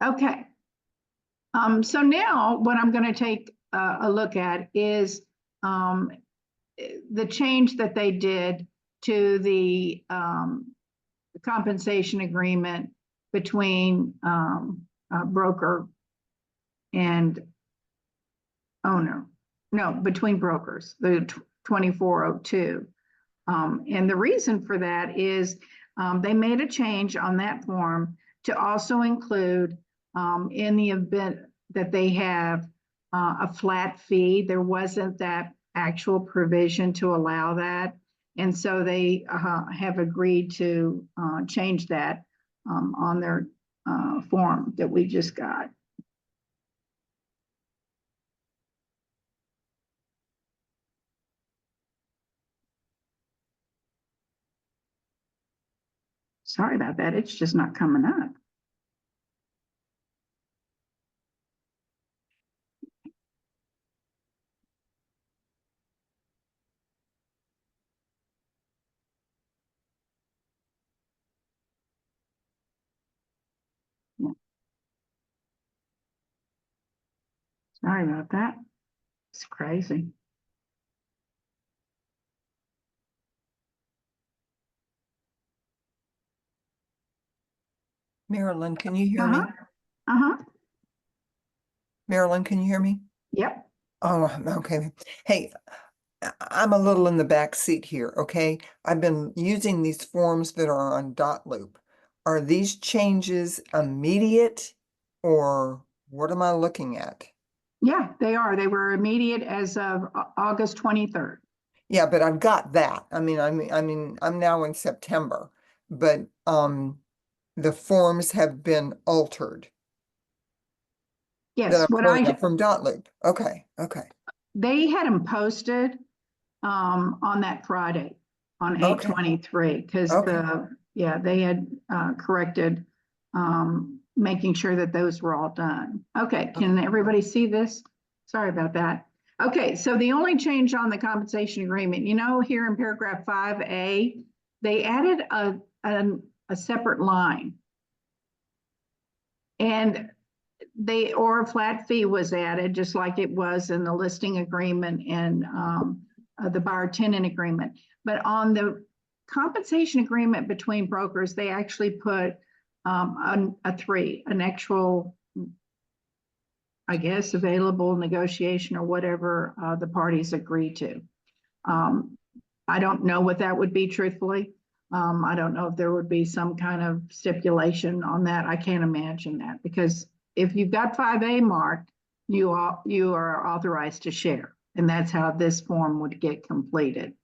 Okay. So now what I'm going to take a look at is the change that they did to the compensation agreement between broker and owner. No, between brokers, the 2402. And the reason for that is they made a change on that form to also include, in the event that they have a flat fee, there wasn't that actual provision to allow that. And so they have agreed to change that on their form that we just got. Sorry about that. It's just not coming up. Yeah. Sorry about that. It's crazy. Marilyn, can you hear me? Uh-huh. Marilyn, can you hear me? Yep. Oh, okay. Hey, I'm a little in the back seat here, okay? I've been using these forms that are on dotloop. Are these changes immediate or what am I looking at? Yeah, they are. They were immediate as of August 23rd. Yeah, but I've got that. I mean, I'm now in September, but the forms have been altered. That Yes, I'm what pulling I, up from dotloop. Okay, okay. they had them posted on that Friday on Okay. 8/23 because Okay. they had corrected making sure that those were all done. Okay, can everybody see this? Sorry about that. Okay, so the only change on the compensation agreement, here in paragraph 5A, they added a separate line. And or a flat fee was added, just like it was in the listing agreement and the buyer tenant agreement. But on the compensation agreement between brokers, they actually put a 3, an actual, I guess, available negotiation or whatever the parties agree to. I don't know what that would be, truthfully. I don't know if there would be some kind of stipulation on that. I can't imagine that, because if you've got 5A marked, you are authorized to share. And that's how this form would get completed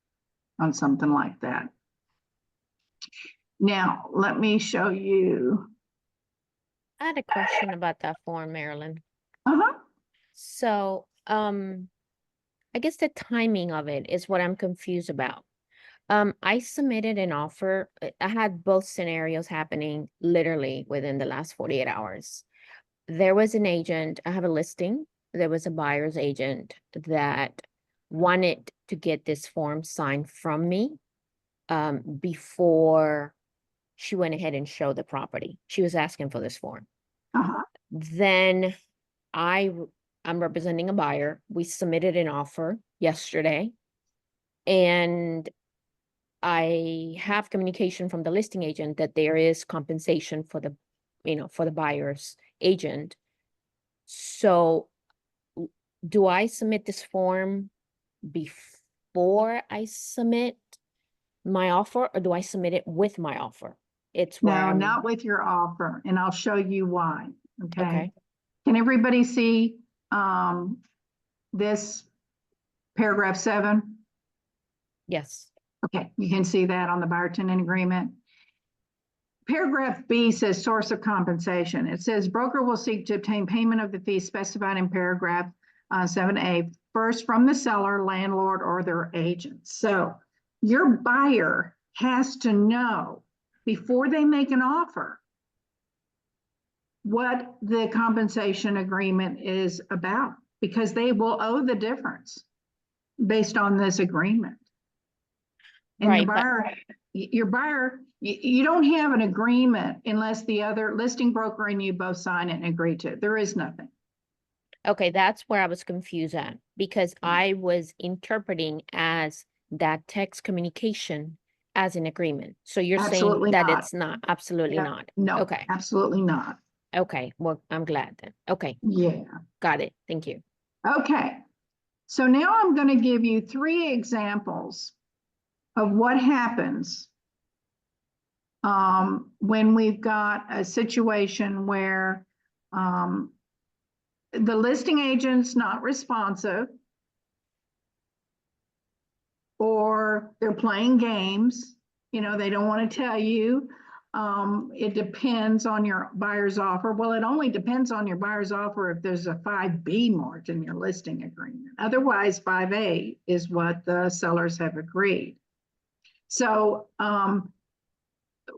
on something like that. Now, let me show you. I had a question about that form, Marilyn. Uh-huh. So, I guess the timing of it is what I'm confused about. I submitted an offer. I had both scenarios happening literally within the last 48 hours. There was an agent, I have a listing. There was a buyer's agent that wanted to get this form signed from me before she went ahead and showed the property. She was asking for this form. Uh-huh. Then I'm representing a buyer. We submitted an offer yesterday, and I have communication from the listing agent that there is compensation for the, for the buyer's agent. So do I submit this form before I submit my offer, or do I submit it with my offer? It's where No, not with your offer, and I'll show you why. Okay. Can everybody see this paragraph 7? Yes. Okay, you can see that on the buyer tenant agreement. Paragraph B says source of compensation. It says broker will seek to obtain payment of the fee specified in paragraph 7A, first from the seller, landlord, or their agent. So your buyer has to know before they make an offer what the compensation agreement is about, because they will owe the difference based on this agreement. And Right, your buyer, you don't have an agreement unless the other listing broker and you both sign it and agree to it. There is nothing. Okay, that's where I was confused at, because I was interpreting as that text communication as an agreement. So you're Absolutely saying that not. it's not, absolutely Yeah, not. No, Okay. absolutely not. Okay, well, I'm glad then. Okay, Yeah. got it. Thank you. Okay. So now I'm going to give you 3 examples of what happens when we've got a situation where the listing agent's not responsive, or they're playing games, you know, they don't want to tell you. It depends on your buyer's offer. Well, it only depends on your buyer's offer if there's a 5B marked in your listing agreement. Otherwise, 5A is what the sellers have agreed. So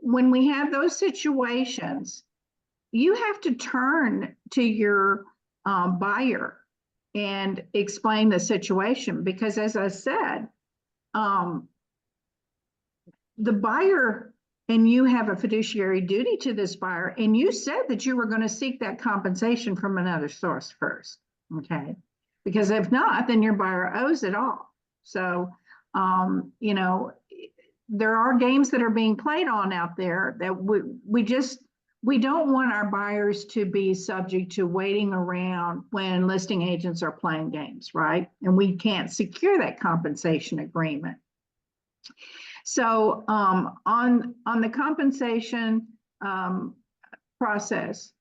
when we have those situations, you have to turn to your buyer and explain the situation, because as I said, the buyer and you have a fiduciary duty to this buyer, and you said that you were going to seek that compensation from another source first, okay? Because if not, then your buyer owes it all. So, you know, there are games that are being played on out there that we don't want our buyers to be subject to waiting around when listing agents are playing games, right? And we can't secure that compensation agreement. So on the compensation process,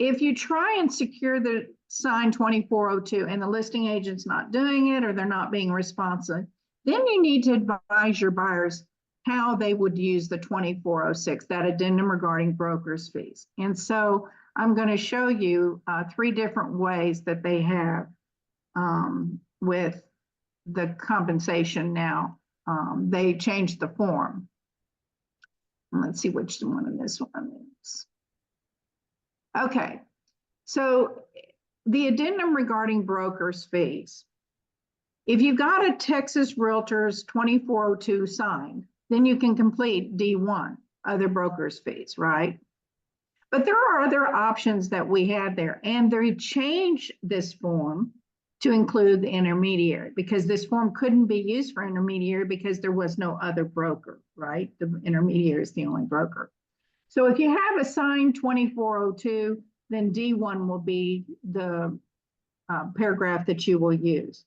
if you try and secure the signed 2402 and the listing agent's not doing it, or they're not being responsive, then you need to advise your buyers how they would use the 2406, that addendum regarding broker's fees. And so I'm going to show you 3 different ways that they have with the compensation now. They changed the form. Let's see which one of this one is. Okay, so the addendum regarding broker's fees. If you've got a Texas Realtors 2402 signed, then you can complete D1, other broker's fees, right? But there are other options that we have there, and they changed this form to include the intermediary, because this form couldn't be used for intermediary because there was no other broker, right? The intermediary is the only broker. So if you have a signed 2402, then D1 will be the paragraph that you will use.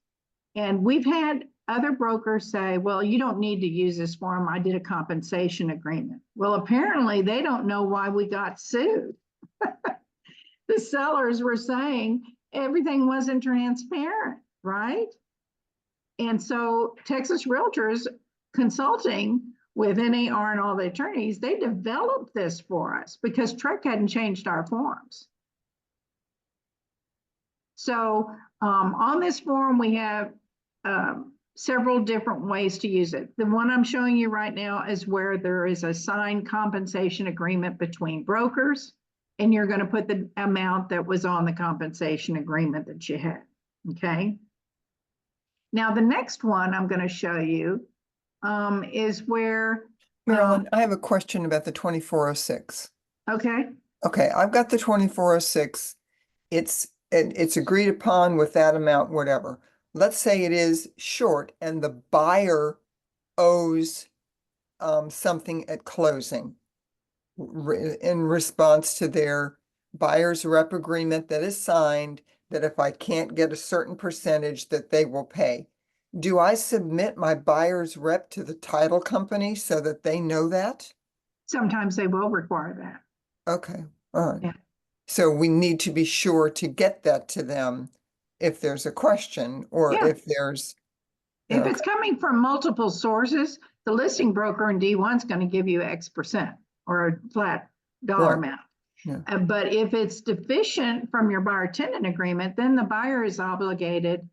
And we've had other brokers say, well, you don't need to use this form. I did a compensation agreement. Well, apparently they don't know why we got sued. The sellers were saying everything wasn't transparent, right? And so Texas Realtors, consulting with NAR and all the attorneys, they developed this for us because Trek hadn't changed our forms. So on this form, we have several different ways to use it. The one I'm showing you right now is where there is a signed compensation agreement between brokers, and you're going to put the amount that was on the compensation agreement that you had, okay? Now, the next one I'm going to show you is where... Marilyn, I have a question about the 2406. Okay. Okay, I've got the 2406. It's agreed upon with that amount, whatever. Let's say it is short and the buyer owes something at closing in response to their buyer's rep agreement that is signed, that if I can't get a certain percentage that they will pay. Do I submit my buyer's rep to the title company so that they know that? Sometimes they will require that. Okay, all right. Yeah. So we need to be sure to get that to them if there's a question, or Yeah. if there's... If it's coming from multiple sources, the listing broker in D1 is going to give you X% or a flat dollar Right. amount. Yeah. But if it's deficient from your buyer tenant agreement, then the buyer is obligated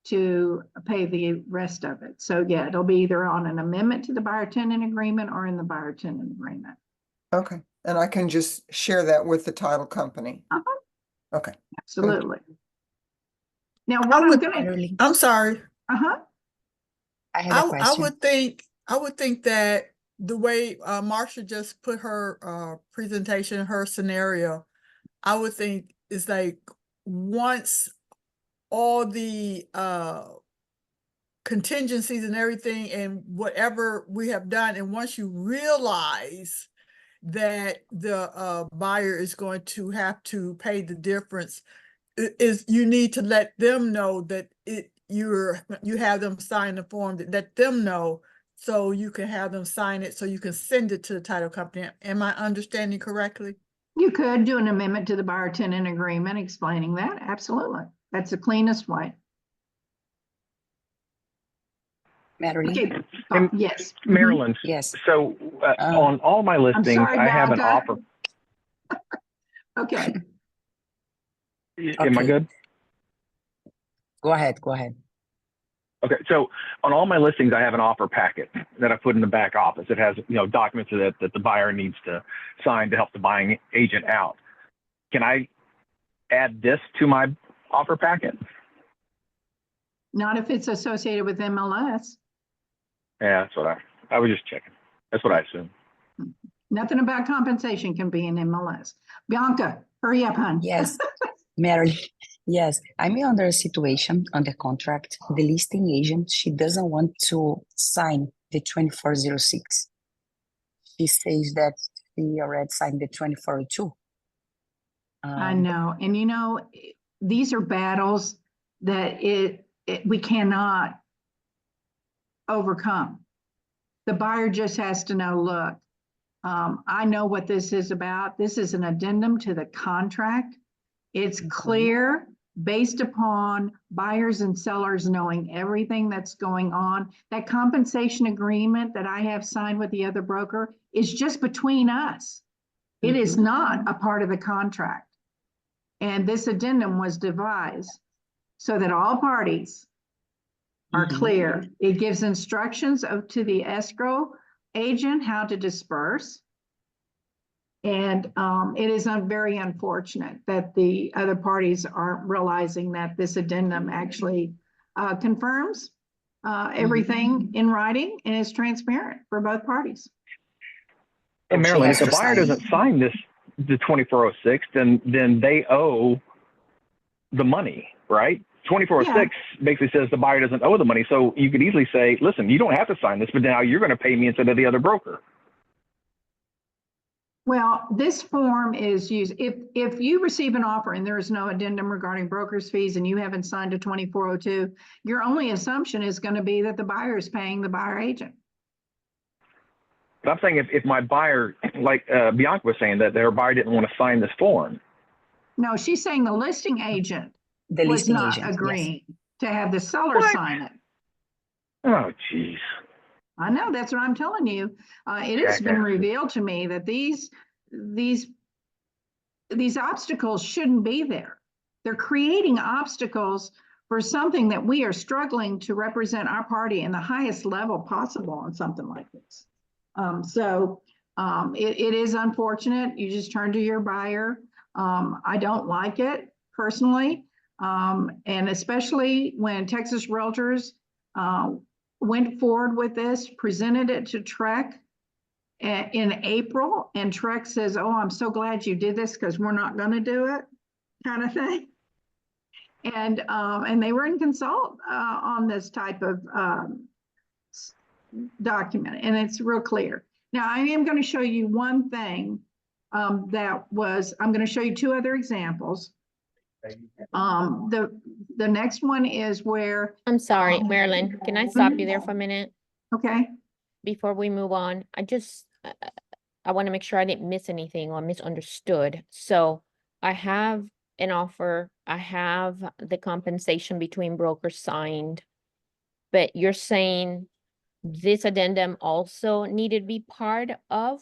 to pay the rest of it. So yeah, it'll be either on an amendment to the buyer tenant agreement or in the buyer tenant agreement. Okay, and I can just share that with the title company. Uh-huh. Okay. Absolutely. Now, what I'm gonna, Marilyn, I'm sorry. uh-huh. I have a question. I would think that the way Marsha just put her presentation, her scenario, I would think is like once all the contingencies and everything and whatever we have done, and once you realize that the buyer is going to have to pay the difference, is you need to let them know that you have them sign the form, that let them know so you can have them sign it, so you can send it to the title company. Am I understanding correctly? You could do an amendment to the buyer tenant agreement explaining that. Absolutely. That's the cleanest way. Marilyn? Okay. And Yes. Maryland. Yes. So on all my listings, sorry, I have an Bianca. offer. Okay. Am I Okay. good? Go ahead, go ahead. Okay, so on all my listings, I have an offer packet that I put in the back office. It has, documents that the buyer needs to sign to help the buying agent out. Can I add this to my offer packet? Not if it's associated with MLS. Yeah, that's what I was just checking. That's what I assumed. Nothing about compensation can be in MLS. Bianca, hurry up, hon. Yes, Marilyn. Yes, I'm under a situation on the contract. The listing agent, she doesn't want to sign the 2406. She says that she already signed the 2402. I know. And these are battles that we cannot overcome. The buyer just has to know, look, I know what this is about. This is an addendum to the contract. It's clear based upon buyers and sellers knowing everything that's going on. That compensation agreement that I have signed with the other broker is just between us. It is not a part of the contract. And this addendum was devised so that all parties are clear. It gives instructions to the escrow agent how to disperse. And it is very unfortunate that the other parties aren't realizing that this addendum actually confirms everything in writing and is transparent for both parties. And Marilyn, if the buyer doesn't sign the 2406, then they owe the money, right? 2406 basically says the buyer doesn't owe the money. So you could easily say, listen, you don't have to sign this, but now you're going to pay me instead of the other broker. Well, this form is used, if you receive an offer and there is no addendum regarding broker's fees and you haven't signed a 2402, your only assumption is going to be that the buyer is paying the buyer agent. But I'm saying if my buyer, like Bianca was saying, that their buyer didn't want to sign this form. No, she's saying the listing agent The was listing not agent, yes. agreeing to have the seller sign it. Oh, geez. I know, that's what I'm telling you. It has been revealed to me that these obstacles shouldn't be there. They're creating obstacles for something that we are struggling to represent our party in the highest level possible on something like this. It is unfortunate. You just turn to your buyer. I don't like it personally. And especially when Texas Realtors went forward with this, presented it to TREC in April, and TREC says, oh, I'm so glad you did this because we're not going to do it, kind of thing. And they were in consult on this type of document, and it's real clear. Now, I am going to show you one thing I'm going to show you two other examples. The next one is where. I'm sorry, Marilyn, can I stop you there for a minute? Okay. Before we move on, I want to make sure I didn't miss anything or misunderstood. So I have an offer, I have the compensation between brokers signed, but you're saying this addendum also needed to be part of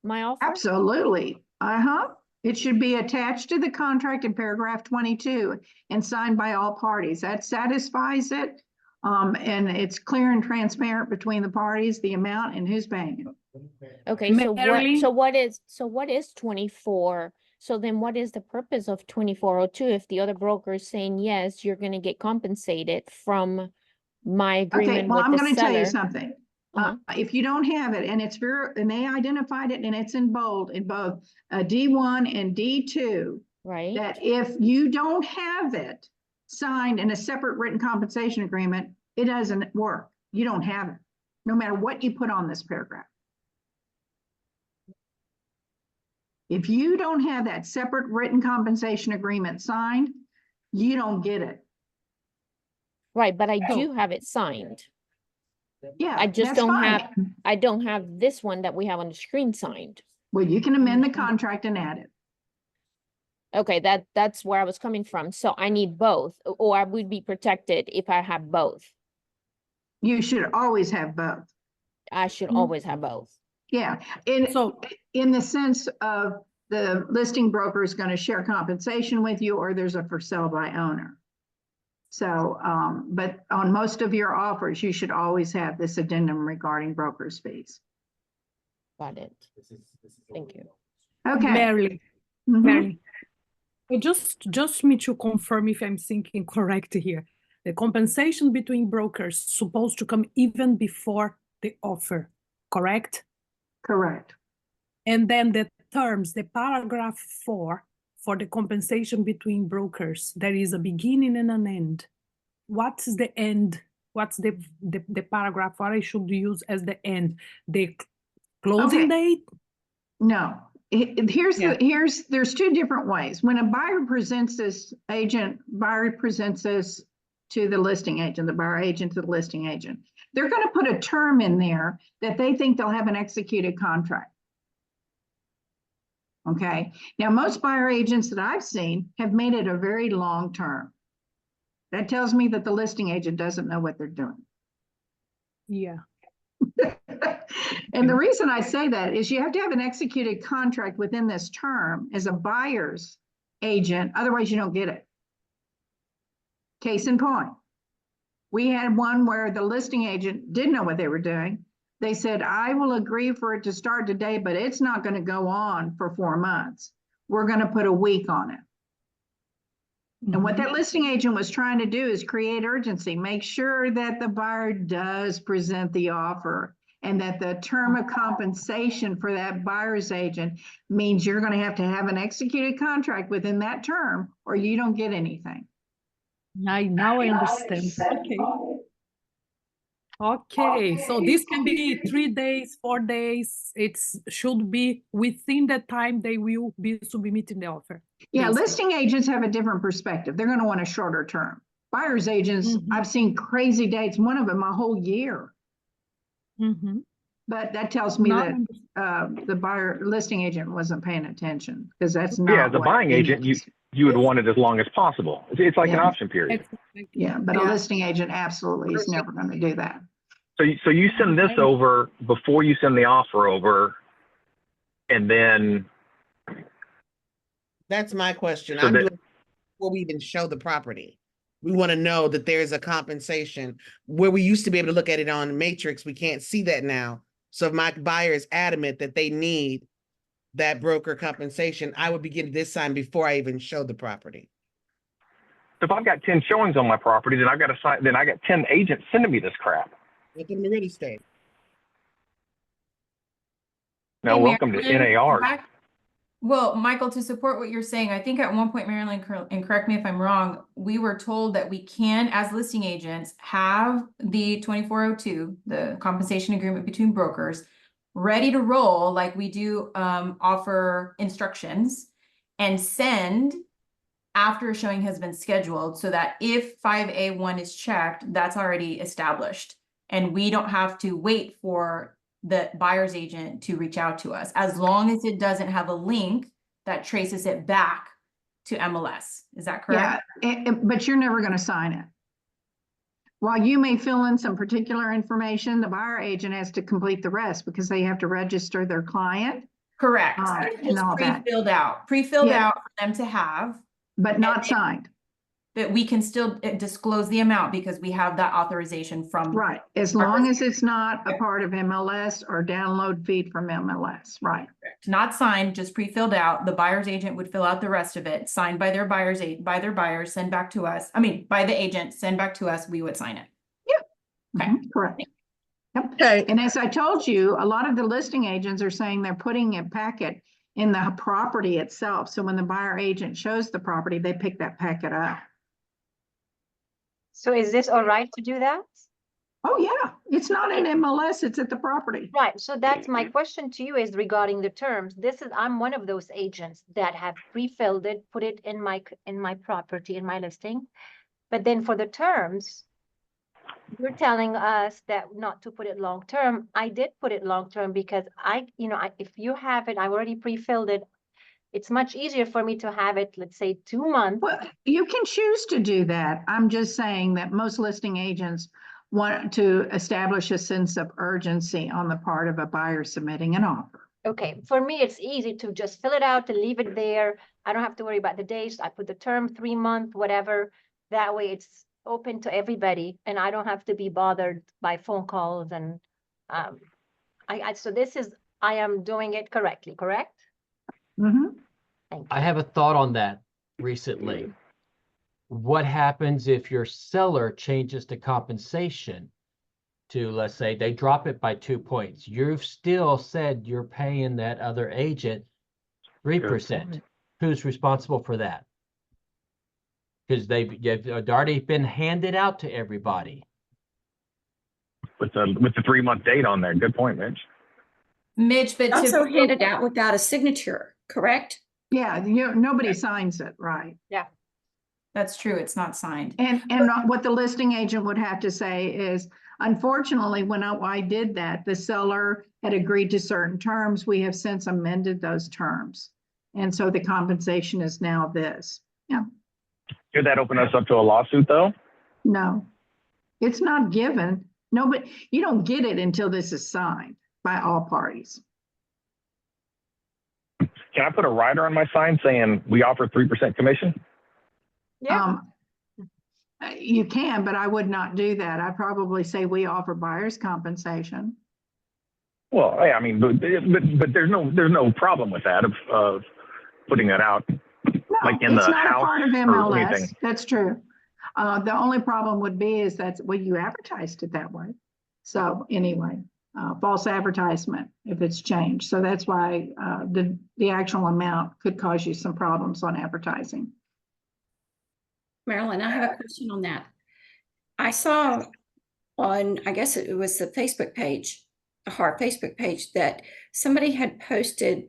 my offer? Absolutely. It should be attached to the contract in paragraph 22 and signed by all parties. That satisfies it. And it's clear and transparent between the parties, the amount and who's paying it. Okay, so what is 24? So then what is the purpose of 2402 if the other broker is saying, yes, you're going to get compensated from my agreement Okay, well, with I'm the going to tell you seller? something. If you don't have it, and and they identified it and it's in bold in both D1 and D2, Right. that if you don't have it signed in a separate written compensation agreement, it doesn't work. You don't have it, no matter what you put on this paragraph. If you don't have that separate written compensation agreement signed, you don't get it. Right, but I do have it signed. Yeah, I just that's don't fine. have, I don't have this one that we have on the screen signed. Well, you can amend the contract and add it. Okay, that's where I was coming from. So I need both, or I would be protected if I have both. You should always have both. I should Mhm. always have both. Yeah, So- in the sense of the listing broker is going to share compensation with you, or there's a for sale by owner. So, but on most of your offers, you should always have this addendum regarding broker's fees. Got it. Thank you. Okay. Marilyn, Mhm. Marilyn. Just me to confirm if I'm thinking correct here. The compensation between brokers supposed to come even before the offer, correct? Correct. And then the terms, the paragraph 4 for the compensation between brokers, there is a beginning and an end. What's the end? What's the paragraph what I should use as the end? The closing date? No, there's two different ways. When a buyer presents this buyer presents this to the listing agent, the buyer agent to the listing agent, they're going to put a term in there that they think they'll have an executed contract. Okay. Now, most buyer agents that I've seen have made it a very long term. That tells me that the listing agent doesn't know what they're doing. Yeah. And the reason I say that is you have to have an executed contract within this term as a buyer's agent, otherwise you don't get it. Case in point, we had one where the listing agent didn't know what they were doing. They said, I will agree for it to start today, but it's not going to go on for 4 months. We're going to put a week on it. And what that listing agent was trying to do is create urgency, make sure that the buyer does present the offer and that the term of compensation for that buyer's agent means you're going to have an executed contract within that term or you don't get anything. Now I understand. Okay. Okay, so this can be 3 days, 4 days. Should be within the time they will be submitting the offer. Yeah, basically. listing agents have a different perspective. They're going to want a shorter term. Buyer's agents, I've seen crazy dates, one of them a whole year. But that tells me Not that the listing agent wasn't paying attention because that's not. Yeah, as a what buying it agent, is. you would want it as long as possible. It's like an Yeah. option period. Yeah, but a listing agent absolutely is never going to do that. So you send this over before you send the offer over, and then That's my question. So I'm that- doing before we even show the property. We want to know that there's a compensation where we used to be able to look at it on Matrix. We can't see that now. So if my buyer is adamant that they need that broker compensation, I would be getting this signed before I even show the property. if I've got 10 showings on my property, then I got 10 agents sending me this crap. Let them real estate. Now, Hey, welcome to Marilyn, NAR. Well, Michael, to support what you're saying, I think at one point, Marilyn, and correct me if I'm wrong, we were told that we can, as listing agents, have the 2402, the compensation agreement between brokers, ready to roll like we do offer instructions and send after a showing has been scheduled so that if 5A1 is checked, that's already established. And we don't have to wait for the buyer's agent to reach out to us, as long as it doesn't have a link that traces it back to MLS. Is that correct? Yeah, but you're never going to sign it. While you may fill in some particular information, the buyer agent has to complete the rest because they have to register their client. Correct. And It's all that. pre-filled Yeah. out for them to have, But not signed. that we can still disclose the amount because we have that authorization from. Right, as long as it's not a part of MLS or download feed from MLS, right? Not signed, just pre-filled out. The buyer's agent would fill out the rest of it, signed by their buyers, send back to us. I mean, by the agent, send back to us, we would sign it. Okay. Correct. Yep. Okay. And as I told you, a lot of the listing agents are saying they're putting a packet in the property itself. So when the buyer agent shows the property, they pick that packet up. So is this all right to do that? Oh, yeah, it's not in MLS, it's at the property. Right, so that's my question to you is regarding the terms. I'm one of those agents that have pre-filled it, put it in my property, in my listing. But then for the terms, you're telling us that not to put it long term. I did put it long term because if you have it, I've already pre-filled it. It's much easier for me to have it, let's say 2 months. Well, you can choose to do that. I'm just saying that most listing agents want to establish a sense of urgency on the part of a buyer submitting an offer. Okay, for me, it's easy to just fill it out and leave it there. I don't have to worry about the dates. I put the term 3 month, whatever. That way it's open to everybody and I don't have to be bothered by phone calls and so I am doing it correctly, correct? Mm-hmm. Thank you. I have a thought on that recently. What happens if your seller changes the compensation to, let's say, they drop it by 2 points? You've still said you're paying that other agent 3%. Who's responsible for that? Because they've already been handed out to everybody. With the 3 month date on there. Good point, Mitch. Mitch, but Also handed out without a signature, correct? Yeah, nobody signs it, right? Yeah. That's true. It's not signed. And what the listing agent would have to say is, unfortunately, when I did that, the seller had agreed to certain terms. We have since amended those terms. And so the compensation is now this. Yeah. Could that open us up to a lawsuit though? No, it's not given. Nobody, you don't get it until this is signed by all parties. Can I put a rider on my sign saying we offer 3% commission? Yeah. You can, but I would not do that. I'd probably say we offer buyer's compensation. Well, I mean, but there's no problem with that of putting that out. No, Like in it's the not a house part of or MLS. anything. That's true. The only problem would be is that, well, you advertised it that way. So anyway, false advertisement if it's changed. So that's why the actual amount could cause you some problems on advertising. Marilyn, I have a question on that. I saw on, I guess it was the Facebook page, our Facebook page, that somebody had posted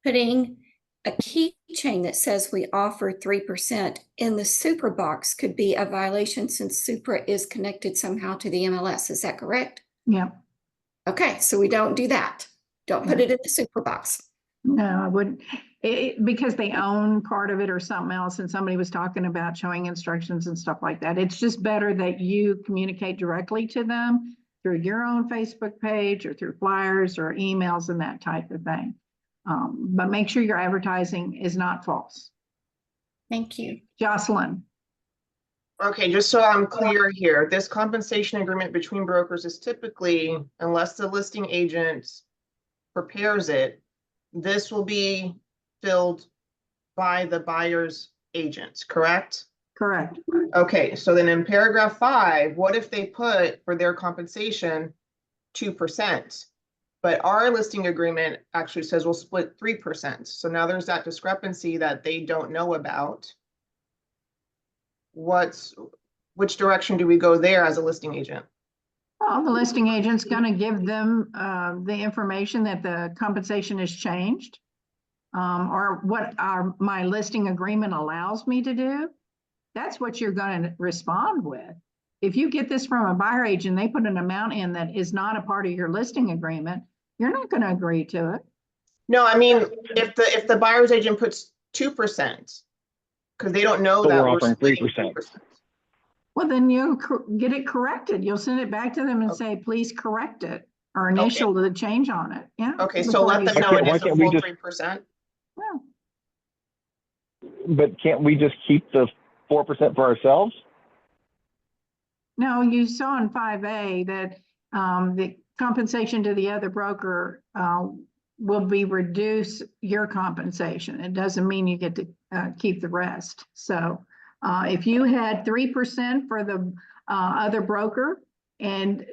putting a keychain that says we offer 3% in the super box could be a violation since Supra is connected somehow to the MLS. Is that correct? Yeah. Okay, so we don't do that. Don't put it in the super box. No, I wouldn't, because they own part of it or something else, and somebody was talking about showing instructions and stuff like that. It's just better that you communicate directly to them through your own Facebook page or through flyers or emails and that type of thing. But make sure your advertising is not false. Thank you. Jocelyn. Okay, just so I'm clear here, this compensation agreement between brokers is typically, unless the listing agent prepares it, this will be filled by the buyer's agent, correct? Correct. Okay, so then in paragraph 5, what if they put for their compensation 2%? But our listing agreement actually says we'll split 3%. So now there's that discrepancy that they don't know about. Which direction do we go there as a listing agent? Well, the listing agent's going to give them the information that the compensation has changed, or what my listing agreement allows me to do. That's what you're going to respond with. If you get this from a buyer agent, they put an amount in that is not a part of your listing agreement, you're not going to agree to it. No, I mean, if the buyer's agent puts 2%, because they don't know So that we're we're offering splitting 3%. 3%. Well, then you get it corrected. You'll send it back to them and say, please correct it, or initial the change on it. Yeah. Okay, so before let you them send know it. it Why is a can't we full just- 3%. Well, But can't we just keep the 4% for ourselves? no, you saw in 5A that the compensation to the other broker will be reduce your compensation. It doesn't mean you get to keep the rest. So if you had 3% for the other broker and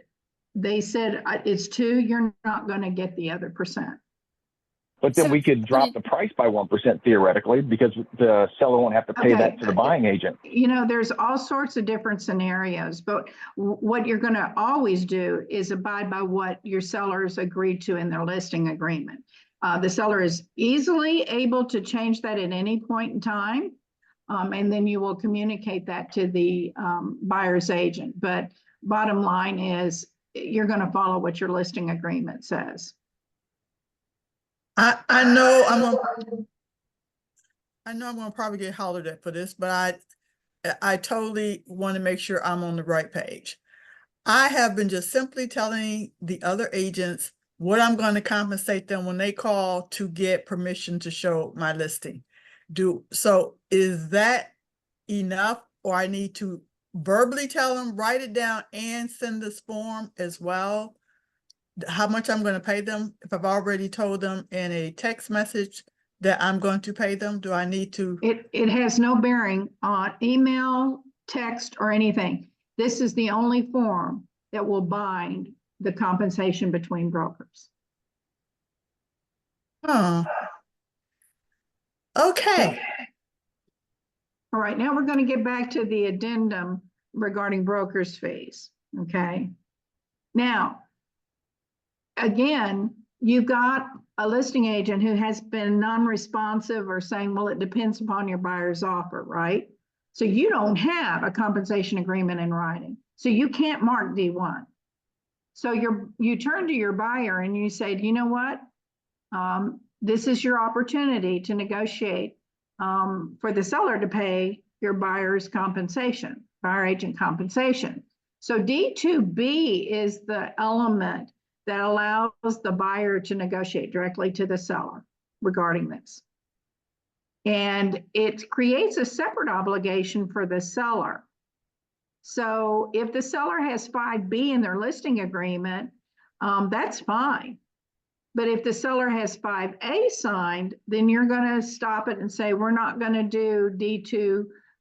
they said it's 2, you're not going to get the other percent. But then So- we could drop the price by 1% theoretically, because the seller won't have to pay that to the buying agent. You know, there's all sorts of different scenarios, but what you're going to always do is abide by what your sellers agreed to in their listing agreement. The seller is easily able to change that at any point in time. And then you will communicate that to the buyer's agent. But bottom line is you're going to follow what your listing agreement says. I know I'm gonna probably get hollered at for this, but I totally want to make sure I'm on the right page. I have been just simply telling the other agents what I'm going to compensate them when they call to get permission to show my listing. So is that enough, or I need to verbally tell them, write it down and send this form as well? How much I'm going to pay them? If I've already told them in a text message that I'm going to pay them, do I need to? It has no bearing on email, text, or anything. This is the only form that will bind the compensation between brokers. Oh. Okay. All right, now we're going to get back to the addendum regarding brokers' fees, okay? Now, again, you've got a listing agent who has been non-responsive or saying, well, it depends upon your buyer's offer, right? So you don't have a compensation agreement in writing. So you can't mark D1. So you turn to your buyer and you say, you know what? This is your opportunity to negotiate for the seller to pay your buyer's compensation, buyer agent compensation. So D2B is the element that allows the buyer to negotiate directly to the seller regarding this. And it creates a separate obligation for the seller. So if the seller has 5B in their listing agreement, that's fine. But if the seller has 5A signed, then you're going to stop it and say, we're not going to do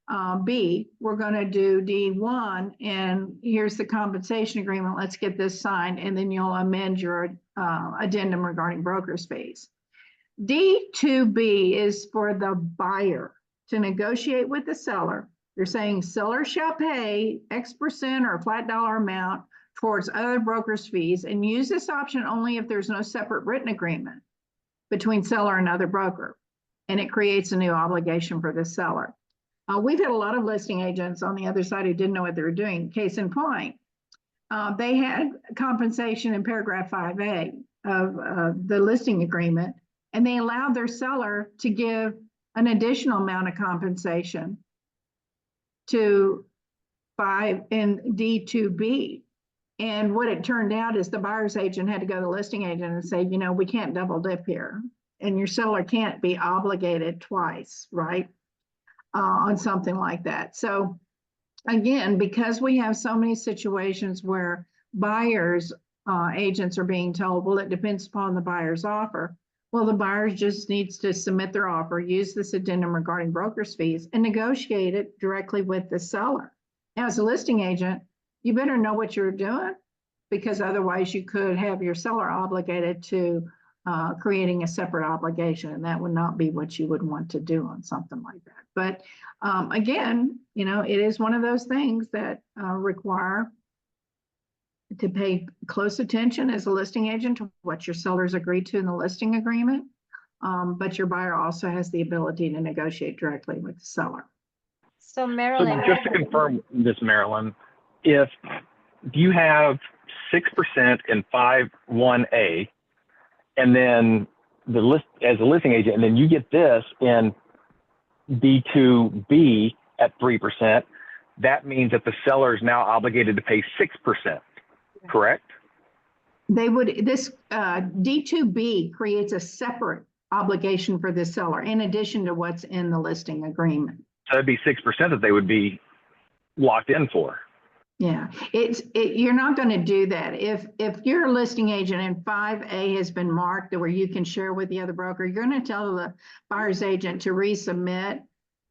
D2B, we're going to do D1, and here's the compensation agreement, let's get this signed, and then you'll amend your addendum regarding broker's fees. D2B is for the buyer to negotiate with the seller. They're saying seller shall pay X% or a flat dollar amount towards other brokers' fees, and use this option only if there's no separate written agreement between seller and other broker, and it creates a new obligation for the seller. We've had a lot of listing agents on the other side who didn't know what they were doing. Case in point, they had compensation in paragraph 5A of the listing agreement, and they allowed their seller to give an additional amount of compensation to 5 in D2B. And what it turned out is the buyer's agent had to go to the listing agent and say, you know, we can't double dip here. And your seller can't be obligated twice, right? On something like that. So again, because we have so many situations where buyers agents are being told, well, it depends upon the buyer's offer. Well, the buyer just needs to submit their offer, use this addendum regarding broker's fees, and negotiate it directly with the seller. Now, as a listing agent, you better know what you're doing, because otherwise you could have your seller obligated to creating a separate obligation, and that would not be what you would want to do on something like that. But again, you know, it is one of those things that require to pay close attention as a listing agent to what your sellers agreed to in the listing agreement. But your buyer also has the ability to negotiate directly with the seller. So So Marilyn, just to confirm this, Marilyn, if you have 6% in 5.1A, and then the list as a listing agent, and then you get this in D2B at 3%, that means that the seller is now obligated to pay 6%, correct? They would, this D2B creates a separate obligation for the seller in addition to what's in the listing agreement. So that'd be 6% that they would be locked in for. Yeah, you're not going to do that. If you're a listing agent and 5A has been marked where you can share with the other broker, you're going to tell the buyer's agent to resubmit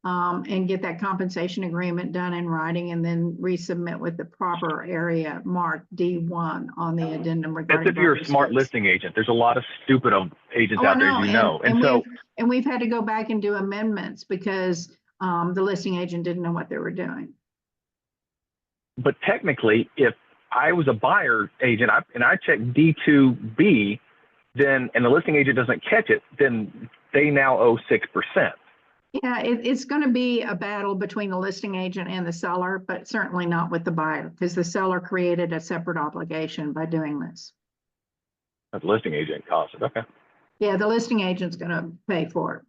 and get that compensation agreement done in writing, and then resubmit with the proper area marked D1 on the addendum regarding. That's if you're a smart fees. listing agent. There's a lot of stupid agents out there, as you know. And we've had to go back and do amendments because the listing agent didn't know what they were doing. But technically, if I was a buyer agent and I check D2B, then, and the listing agent doesn't catch it, then they now owe 6%. Yeah, it's going to be a battle between the listing agent and the seller, but certainly not with the buyer, because the seller created a separate obligation by doing this. That listing agent costs it. Okay. Yeah, the listing agent's going to pay for it.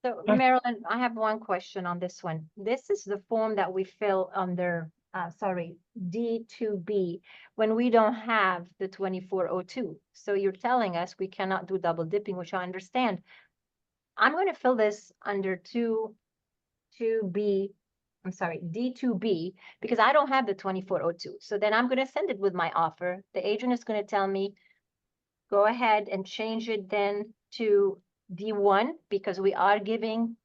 So Marilyn, I have one question on this one. This is the form that we fill under, D2B, when we don't have the 2402. So you're telling us we cannot do double dipping, which I understand. I'm going to fill this under D2B, because I don't have the 2402. So then I'm going to send it with my offer. The agent is going to tell me, go ahead and change it then to D1, because we are giving,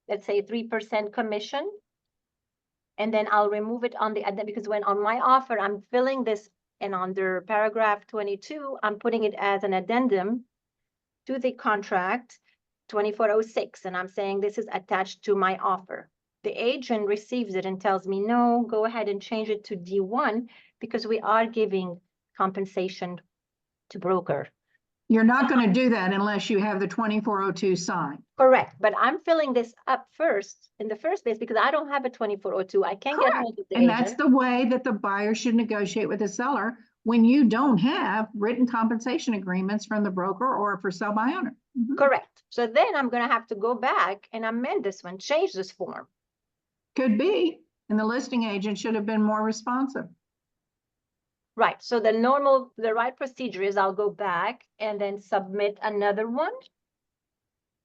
let's say, 3% commission. And then I'll remove it on the, because when on my offer, I'm filling this, and under paragraph 22, I'm putting it as an addendum to the contract 2406, and I'm saying this is attached to my offer. The agent receives it and tells me, no, go ahead and change it to D1, because we are giving compensation to broker. You're not going to do that unless you have the 2402 signed. Correct, but I'm filling this up first, in the first place, because I don't have a 2402. I can't get hold of the And agent. that's the way that the buyer should negotiate with the seller when you don't have written compensation agreements from the broker or for sell by owner. Correct. So then I'm going to have to go back and amend this one, change this form. Could be, and the listing agent should have been more responsive. Right, so the right procedure is I'll go back and then submit another one.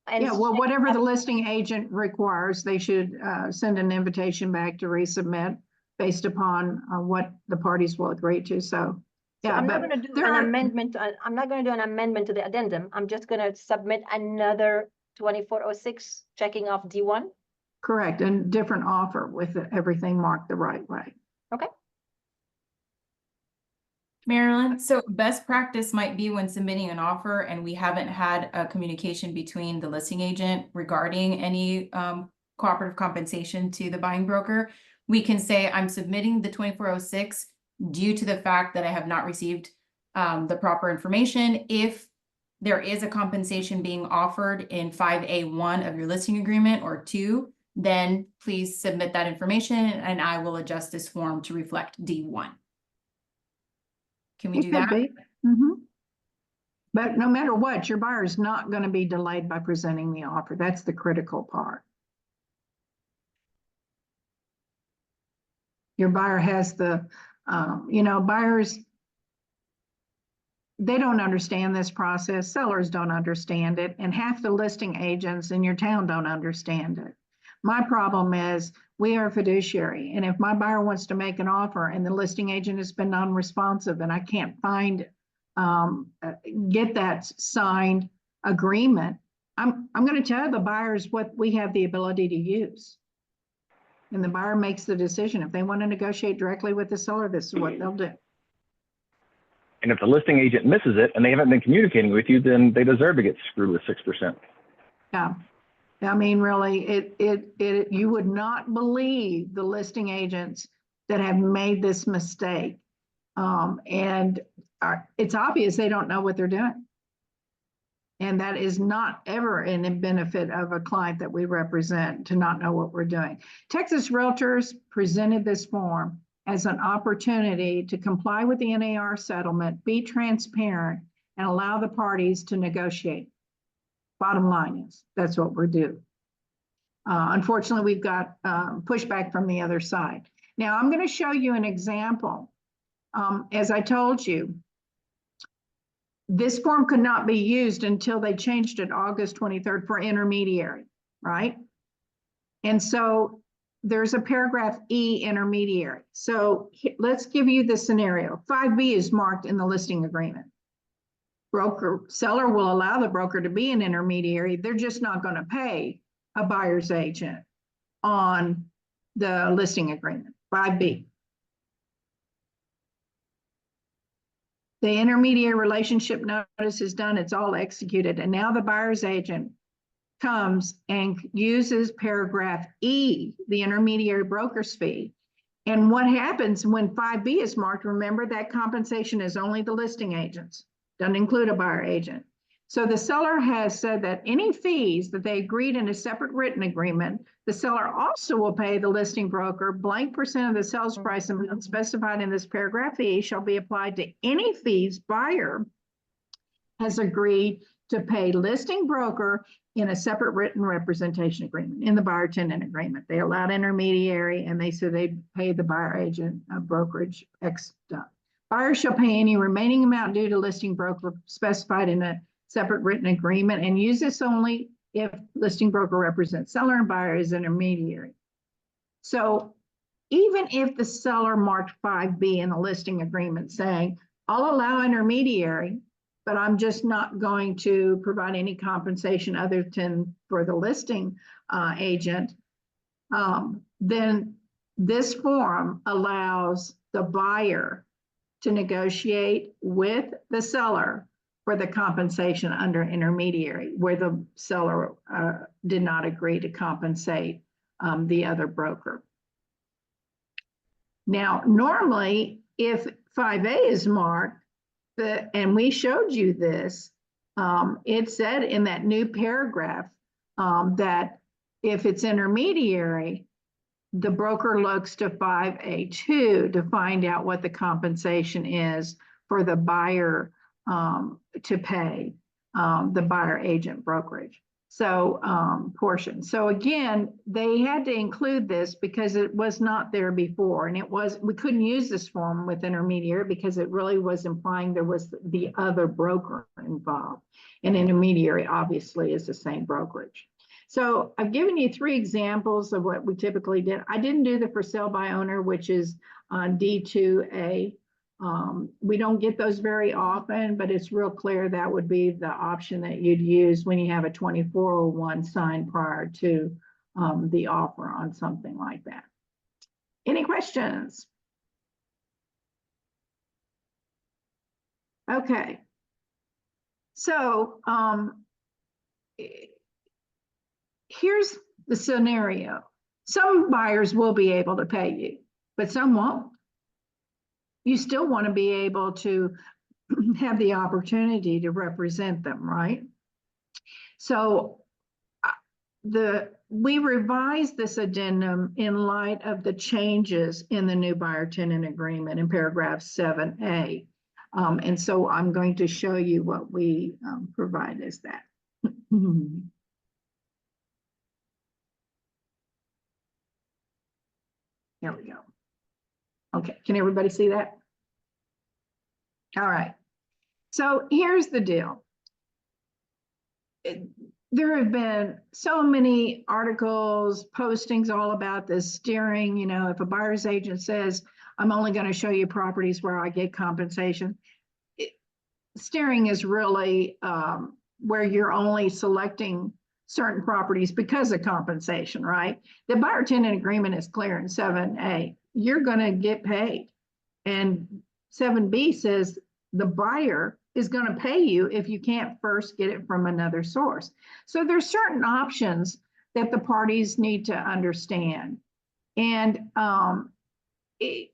And Yeah, well, whatever the listing agent requires, they should send an invitation back to resubmit based upon what the parties will agree to. So, So yeah, I'm but not going to do there an are- amendment. I'm not going to do an amendment to the addendum. I'm just going to submit another 2406 checking off D1. Correct, and different offer with everything marked the right way. Okay. Marilyn, so best practice might be when submitting an offer and we haven't had a communication between the listing agent regarding any cooperative compensation to the buying broker. We can say, I'm submitting the 2406 due to the fact that I have not received the proper information. If there is a compensation being offered in 5A1 of your listing agreement or 2, then please submit that information and I will adjust this form to reflect D1. Can we do that? But no matter what, your buyer is not going to be delayed by presenting the offer. That's the critical part. Your buyer has the, buyers, they don't understand this process. Sellers don't understand it. And half the listing agents in your town don't understand it. My problem is we are a fiduciary. And if my buyer wants to make an offer and the listing agent has been non-responsive and I can't get that signed agreement, I'm going to tell the buyers what we have the ability to use. And the buyer makes the decision. If they want to negotiate directly with the seller, this is what they'll do. And if the listing agent misses it and they haven't been communicating with you, then they deserve to get screwed with 6%. Yeah. I mean, really, you would not believe the listing agents that have made this mistake. It's obvious they don't know what they're doing. And that is not ever in the benefit of a client that we represent to not know what we're doing. Texas Realtors presented this form as an opportunity to comply with the NAR settlement, be transparent, and allow the parties to negotiate. Bottom line is, that's what we're doing. Unfortunately, we've got pushback from the other side. Now, I'm going to show you an example. As I told you, this form could not be used until they changed it August 23rd for intermediary, right? And so there's a paragraph E intermediary. So let's give you the scenario. 5B is marked in the listing agreement. Seller will allow the broker to be an intermediary. They're just not going to pay a buyer's agent on the listing agreement, 5B. The intermediary relationship notice is done, it's all executed, and now the buyer's agent comes and uses paragraph E, the intermediary broker's fee. And what happens when 5B is marked, remember that compensation is only the listing agents, doesn't include a buyer agent. So the seller has said that any fees that they agreed in a separate written agreement, the seller also will pay the listing broker blank percent of the sales price amount specified in this paragraph E shall be applied to any fees buyer has agreed to pay listing broker in a separate written representation agreement in the buyer tenant agreement. They allowed intermediary and they said they pay the buyer agent brokerage X. Buyer shall pay any remaining amount due to listing broker specified in a separate written agreement and use this only if listing broker represents seller and buyer as intermediary. So even if the seller marked 5B in the listing agreement saying, I'll allow intermediary, but I'm just not going to provide any compensation other than for the listing agent, then this form allows the buyer to negotiate with the seller for the compensation under intermediary, where the seller did not agree to compensate the other broker. Now, normally, if 5A is marked, and we showed you this, it said in that new paragraph that if it's intermediary, the broker looks to 5A2 to find out what the compensation is for the buyer to pay the buyer agent brokerage. So portion. So again, they had to include this because it was not there before, and we couldn't use this form with intermediary because it really was implying there was the other broker involved. And intermediary obviously is the same brokerage. So I've given you 3 examples of what we typically did. I didn't do the for sale by owner, which is on D2A. We don't get those very often, but it's real clear that would be the option that you'd use when you have a 2401 signed prior to the offer on something like that. Any questions? Okay. So here's the scenario. Some buyers will be able to pay you, but some won't. You still want to be able to have the opportunity to represent them, right? So we revised this addendum in light of the changes in the new buyer tenant agreement in paragraph 7A. And so I'm going to show you what we provide as that. There we go. Okay, can everybody see that? All right. So here's the deal. There have been so many articles, postings all about this steering. You know, if a buyer's agent says, I'm only going to show you properties where I get compensation, steering is really where you're only selecting certain properties because of compensation, right? The buyer tenant agreement is clear in 7A. You're going to get paid. And 7B says the buyer is going to pay you if you can't first get it from another source. So there's certain options that the parties need to understand. And the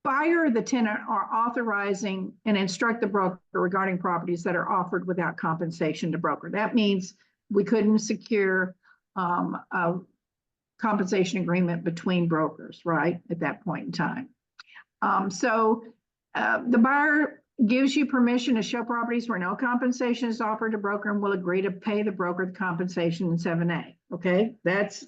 buyer or the tenant are authorizing and instruct the broker regarding properties that are offered without compensation to broker. That means we couldn't secure a compensation agreement between brokers, right, at that point in time. The buyer gives you permission to show properties where no compensation is offered to broker and will agree to pay the broker the compensation in 7A. Okay, that's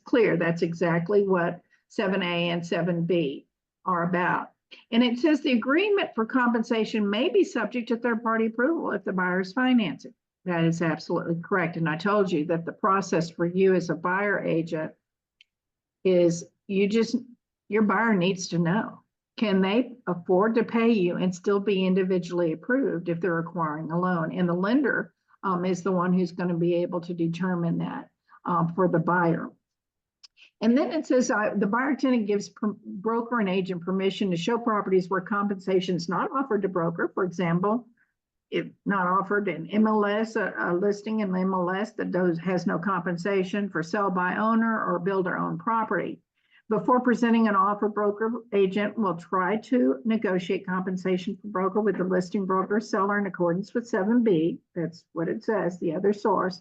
clear. That's exactly what 7A and 7B are about. And it says the agreement for compensation may be subject to third-party approval if the buyer is financing. That is absolutely correct. And I told you that the process for you as a buyer agent is your buyer needs to know, can they afford to pay you and still be individually approved if they're acquiring a loan? And the lender is the one who's going to be able to determine that for the buyer. And then it says the buyer tenant gives broker and agent permission to show properties where compensation is not offered to broker. For example, if not offered in MLS, a listing in MLS that has no compensation for sell by owner or builder owned property. Before presenting an offer, broker agent will try to negotiate compensation for broker with the listing broker seller in accordance with 7B. That's what it says, the other source.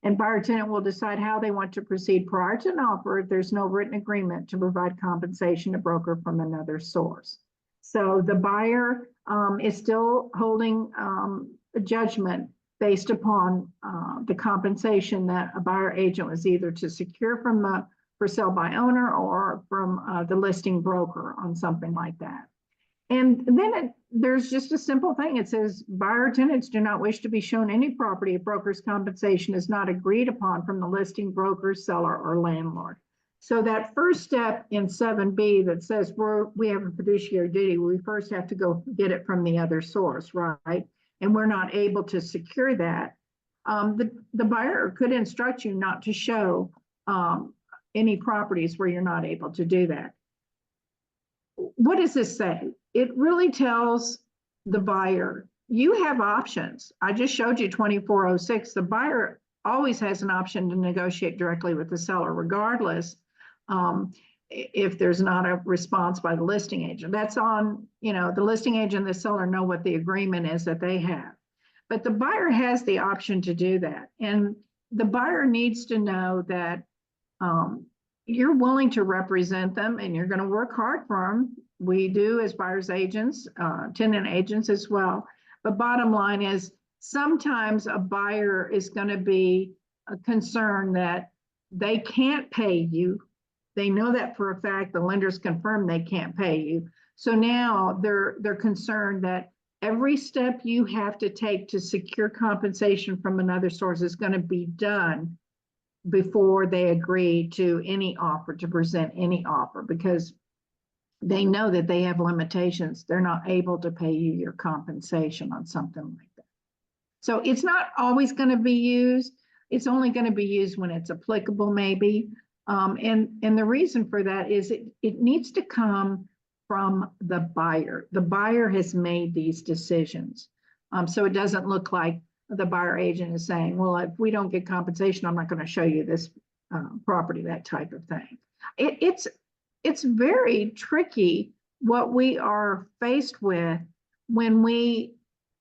And buyer tenant will decide how they want to proceed prior to an offer if there's no written agreement to provide compensation to broker from another source. So the buyer is still holding a judgment based upon the compensation that a buyer agent was either to secure from the for sale by owner or from the listing broker on something like that. And then there's just a simple thing. It says buyer tenants do not wish to be shown any property if broker's compensation is not agreed upon from the listing broker, seller, or landlord. So that first step in 7B that says we have a fiduciary duty, we first have to go get it from the other source, right? And we're not able to secure that. The buyer could instruct you not to show any properties where you're not able to do that. What does this say? It really tells the buyer, you have options. I just showed you 2406. The buyer always has an option to negotiate directly with the seller, regardless if there's not a response by the listing agent. That's on, the listing agent and the seller know what the agreement is that they have. But the buyer has the option to do that. And the buyer needs to know that you're willing to represent them and you're going to work hard for them. We do as buyer's agents, tenant agents as well. But bottom line is sometimes a buyer is going to be concerned that they can't pay you. They know that for a fact. The lenders confirm they can't pay you. So now they're concerned that every step you have to take to secure compensation from another source is going to be done before they agree to any offer, to present any offer, because they know that they have limitations. They're not able to pay you your compensation on something like that. So it's not always going to be used. It's only going to be used when it's applicable, maybe. And the reason for that is it needs to come from the buyer. The buyer has made these decisions. So it doesn't look like the buyer agent is saying, well, if we don't get compensation, I'm not going to show you this property, that type of thing. It's very tricky what we are faced with when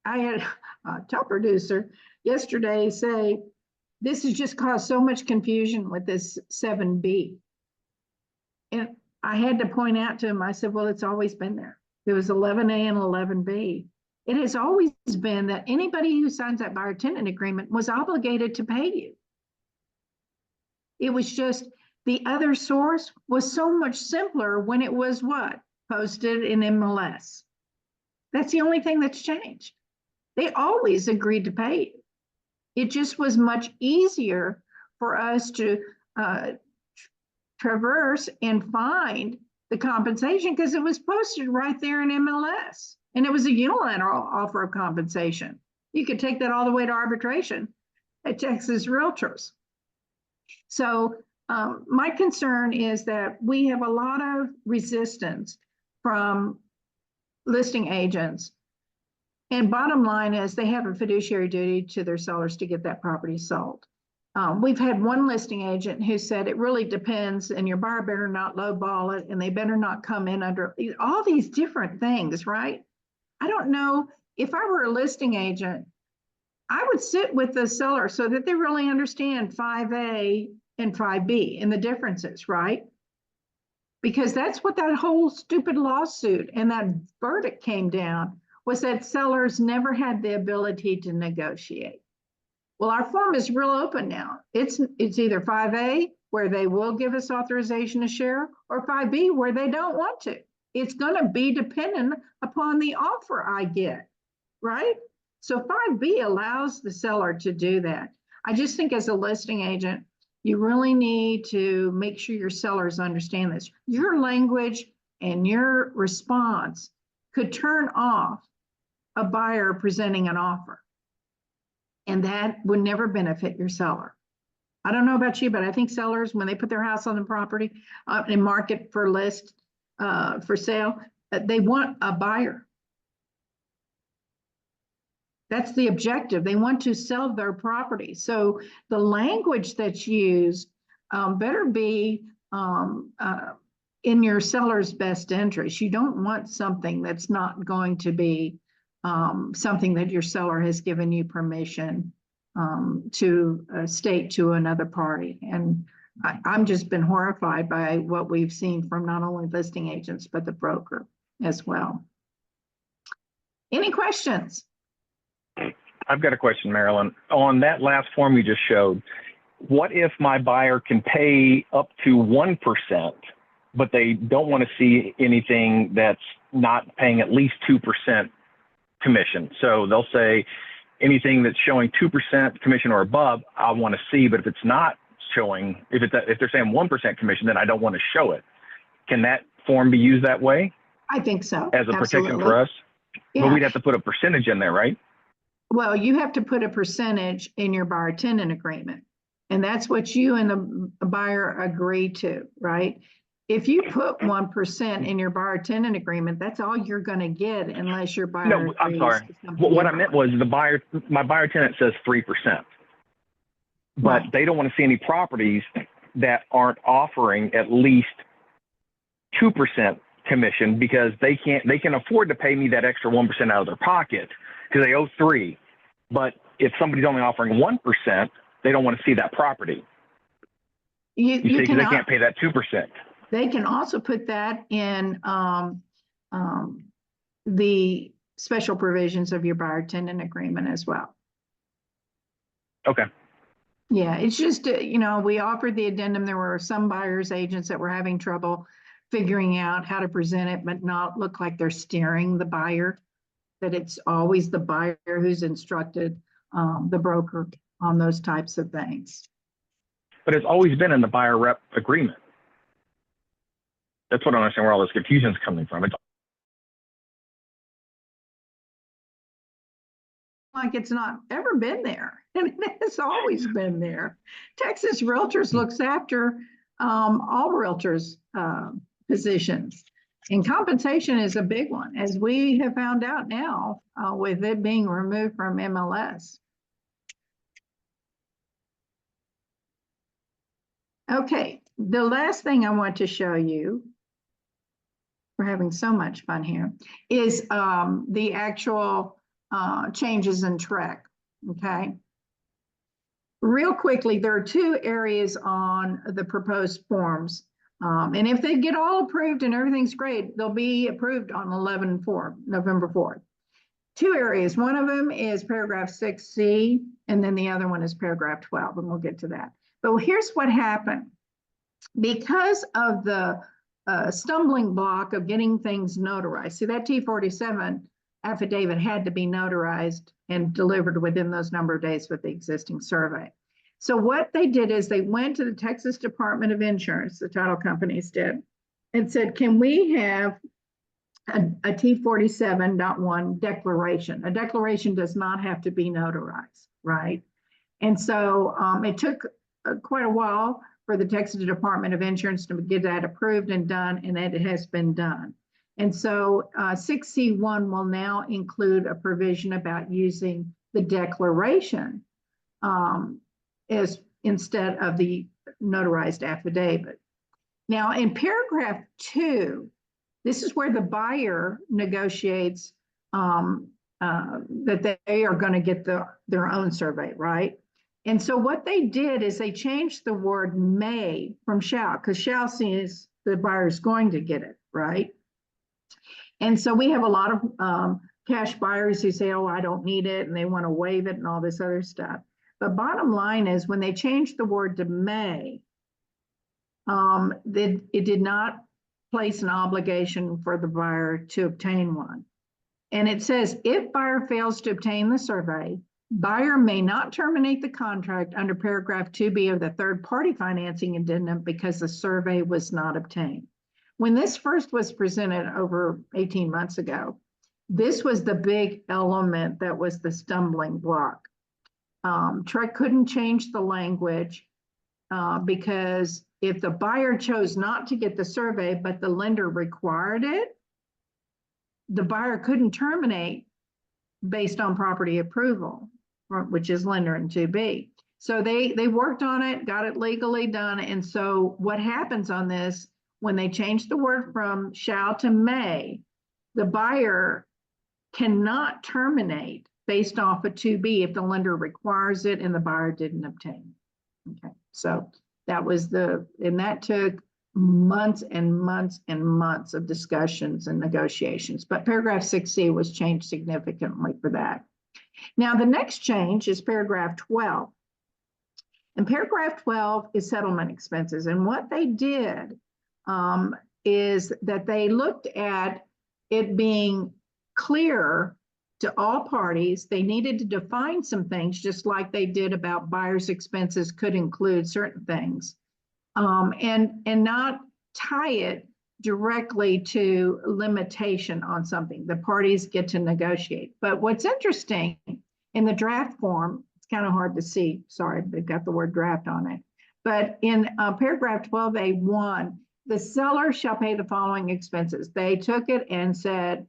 I had a top producer yesterday say, this has just caused so much confusion with this 7B. And I had to point out to him, I said, well, it's always been there. There was 11A and 11B. It has always been that anybody who signs that buyer tenant agreement was obligated to pay you. It was just the other source was so much simpler when it was what? Posted in MLS. That's the only thing that's changed. They always agreed to pay you. It just was much easier for us to traverse and find the compensation because it was posted right there in MLS. And it was a unilateral offer of compensation. You could take that all the way to arbitration at Texas Realtors. So my concern is that we have a lot of resistance from listing agents. And bottom line is they have a fiduciary duty to their sellers to get that property sold. We've had one listing agent who said it really depends and your buyer better not lowball it and they better not come in under all these different things, right? I don't know, if I were a listing agent, I would sit with the seller so that they really understand 5A and 5B and the differences, right? Because that's what that whole stupid lawsuit and that verdict came down, was that sellers never had the ability to negotiate. Well, our form is real open now. It's either 5A, where they will give us authorization to share, or 5B, where they don't want to. It's going to be dependent upon the offer I get, right? So 5B allows the seller to do that. I just think as a listing agent, you really need to make sure your sellers understand this. Your language and your response could turn off a buyer presenting an offer. And that would never benefit your seller. I don't know about you, but I think sellers, when they put their house on the property and market for list, for sale, they want a buyer. That's the objective. They want to sell their property. So the language that's used better be in your seller's best interest. You don't want something that's not going to be something that your seller has given you permission to state to another party. And I'm just been horrified by what we've seen from not only listing agents, but the broker as well. Any questions? I've got a question, Marilyn. On that last form you just showed, what if my buyer can pay up to 1%, but they don't want to see anything that's not paying at least 2% commission? So they'll say anything that's showing 2% commission or above, I want to see, but if it's not showing, if they're saying 1% commission, then I don't want to show it. Can that form be used that way I think so. as a protection Absolutely. for us? Yeah. But we'd have to put a percentage in there, right? Well, you have to put a percentage in your buyer tenant agreement. And that's what you and the buyer agree to, right? If you put 1% in your buyer tenant agreement, that's all you're going to get unless your buyer No, I'm agrees sorry. to something What I meant different. was my buyer tenant says 3%, but Right. they don't want to see any properties that aren't offering at least 2% commission because they can afford to pay me that extra 1% out of their pocket because they owe 3%. But if somebody's only offering 1%, they don't want to see that property. You see, because they can't pay that 2%. They can also put that in the special provisions of your buyer tenant agreement as well. Okay. Yeah, it's just, we offered the addendum. There were some buyers agents that were having trouble figuring out how to present it, but not look like they're steering the buyer, that it's always the buyer who's instructed the broker on those types of things. But it's always been in the buyer rep agreement. That's what I don't understand where all this confusion is coming from. It's Like it's not ever been there. And it's always been there. Texas Realtors looks after all realtors positions. And compensation is a big one, as we have found out now with it being removed from MLS. Okay, the last thing I want to show you, we're having so much fun here, is the actual changes in TREC, okay? Real quickly, there are 2 areas on the proposed forms. And if they get all approved and everything's great, they'll be approved on November 4th. 2 areas. One of them is paragraph 6C, and then the other one is paragraph 12, and we'll get to that. But here's what happened. Because of the stumbling block of getting things notarized, see that T47 affidavit had to be notarized and delivered within those number of days with the existing survey. So what they did is they went to the Texas Department of Insurance, the title companies did, and said, can we have a T47.1 declaration? A declaration does not have to be notarized, right? And so it took quite a while for the Texas Department of Insurance to get that approved and done, and it has been done. And so 6C1 will now include a provision about using the declaration as instead of the notarized affidavit. Now in paragraph 2, this is where the buyer negotiates that they are going to get their own survey, right? And so what they did is they changed the word may from shall, because shall sees the buyer's going to get it, right? And so we have a lot of cash buyers who say, oh, I don't need it, and they want to waive it and all this other stuff. But bottom line is when they changed the word to may, it did not place an obligation for the buyer to obtain one. And it says, if buyer fails to obtain the survey, buyer may not terminate the contract under paragraph 2B of the third-party financing addendum because the survey was not obtained. When this first was presented over 18 months ago, this was the big element that was the stumbling block. TREC couldn't change the language because if the buyer chose not to get the survey, but the lender required it, the buyer couldn't terminate based on property approval, which is lender in 2B. So they worked on it, got it legally done. And so what happens on this, when they changed the word from shall to may, the buyer cannot terminate based off of 2B if the lender requires it and the buyer didn't obtain. Okay, so that was and that took months and months and months of discussions and negotiations, but paragraph 6C was changed significantly for that. Now, the next change is paragraph 12. And paragraph 12 is settlement expenses. And what they did is that they looked at it being clear to all parties. They needed to define some things, just like they did about buyer's expenses could include certain things, and not tie it directly to limitation on something. The parties get to negotiate. But what's interesting in the draft form, it's kind of hard to see. Sorry, they've got the word draft on it. But in paragraph 12A1, the seller shall pay the following expenses. They took it and said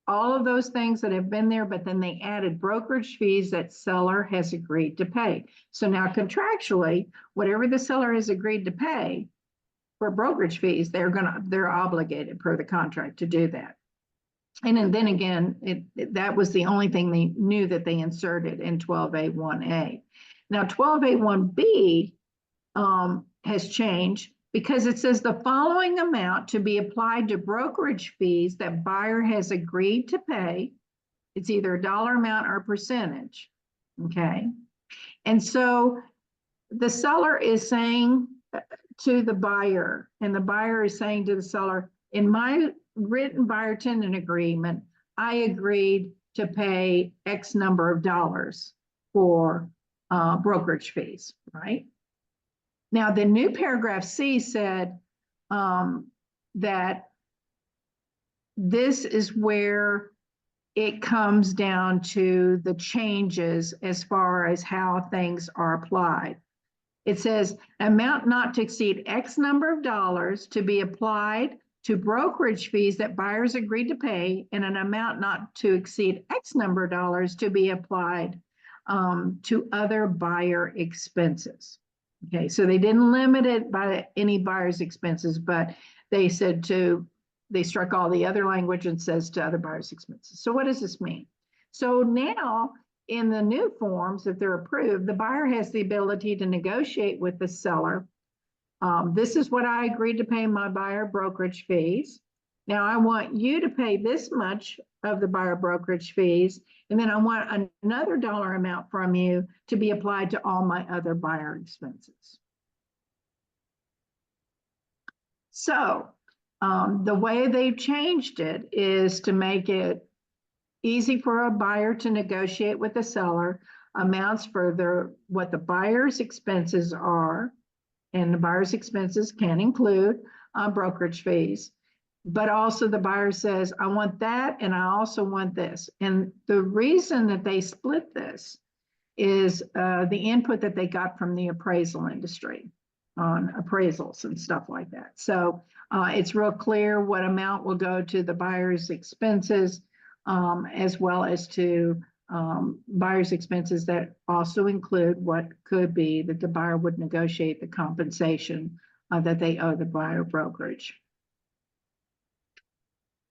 all of those things that have been there, but then they added brokerage fees that seller has agreed to pay. So now contractually, whatever the seller has agreed to pay for brokerage fees, they're obligated per the contract to do that. And then again, that was the only thing they knew that they inserted in 12A1A. Now 12A1B has changed because it says the following amount to be applied to brokerage fees that buyer has agreed to pay. It's either a dollar amount or percentage, okay? And so the seller is saying to the buyer, and the buyer is saying to the seller, in my written buyer tenant agreement, I agreed to pay X number of dollars for brokerage fees, right? Now, the new paragraph C said that this is where it comes down to the changes as far as how things are applied. It says amount not to exceed X number of dollars to be applied to brokerage fees that buyers agreed to pay, and an amount not to exceed X number of dollars to be applied to other buyer expenses. Okay, so they didn't limit it by any buyer's expenses, but they said they struck all the other language and says to other buyer's expenses. So what does this mean? So now in the new forms, if they're approved, the buyer has the ability to negotiate with the seller. This is what I agreed to pay my buyer brokerage fees. Now I want you to pay this much of the buyer brokerage fees, and then I want another dollar amount from you to be applied to all my other buyer expenses. So the way they've changed it is to make it easy for a buyer to negotiate with the seller amounts for what the buyer's expenses are, and the buyer's expenses can include brokerage fees. But also the buyer says, I want that, and I also want this. And the reason that they split this is the input that they got from the appraisal industry on appraisals and stuff like that. So it's real clear what amount will go to the buyer's expenses, as well as to buyer's expenses that also include what could be that the buyer would negotiate the compensation that they owe the buyer brokerage.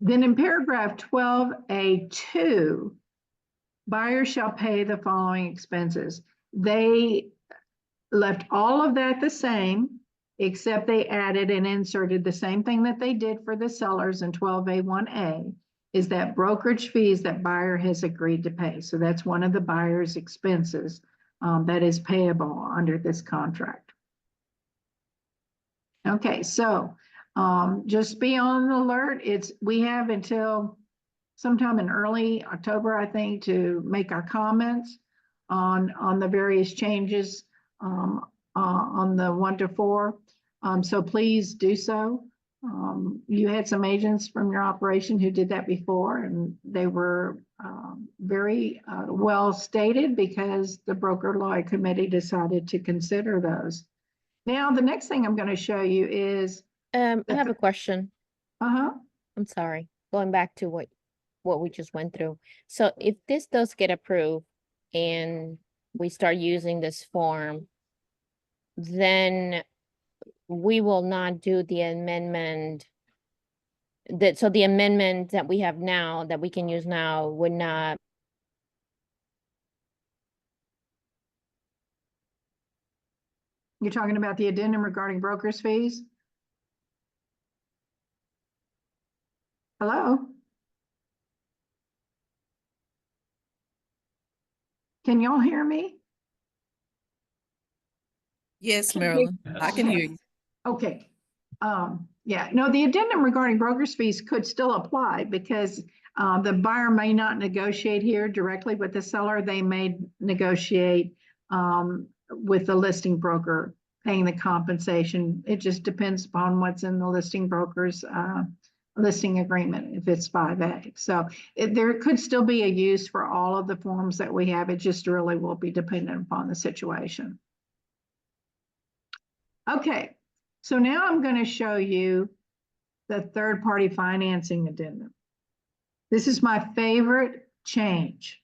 Then in paragraph 12A2, buyers shall pay the following expenses. They left all of that the same, except they added and inserted the same thing that they did for the sellers in 12A1A, is that brokerage fees that buyer has agreed to pay. So that's one of the buyer's expenses that is payable under this contract. Okay, so just be on the alert. We have until sometime in early October, I think, to make our comments on the various changes on the 1 to 4. So please do so. You had some agents from your operation who did that before, and they were very well stated because the broker law committee decided to consider those. Now, the next thing I'm going to show you is I have a question. Uh-huh. I'm sorry. Going back to what we just went through. So if this does get approved and we start using this form, then we will not do the amendment. So the amendment that we have now, that we can use now, would not. You're talking about the addendum regarding brokers' fees? Hello? Can y'all hear me? Yes, Marilyn, I can hear you. Okay. Yeah, no, the addendum regarding brokers' fees could still apply because the buyer may not negotiate here directly with the seller. They may negotiate with the listing broker paying the compensation. It just depends upon what's in the listing broker's listing agreement, if it's 5A. So there could still be a use for all of the forms that we have. It just really will be dependent upon the situation. Okay, so now I'm going to show you the third-party financing addendum. This is my favorite change.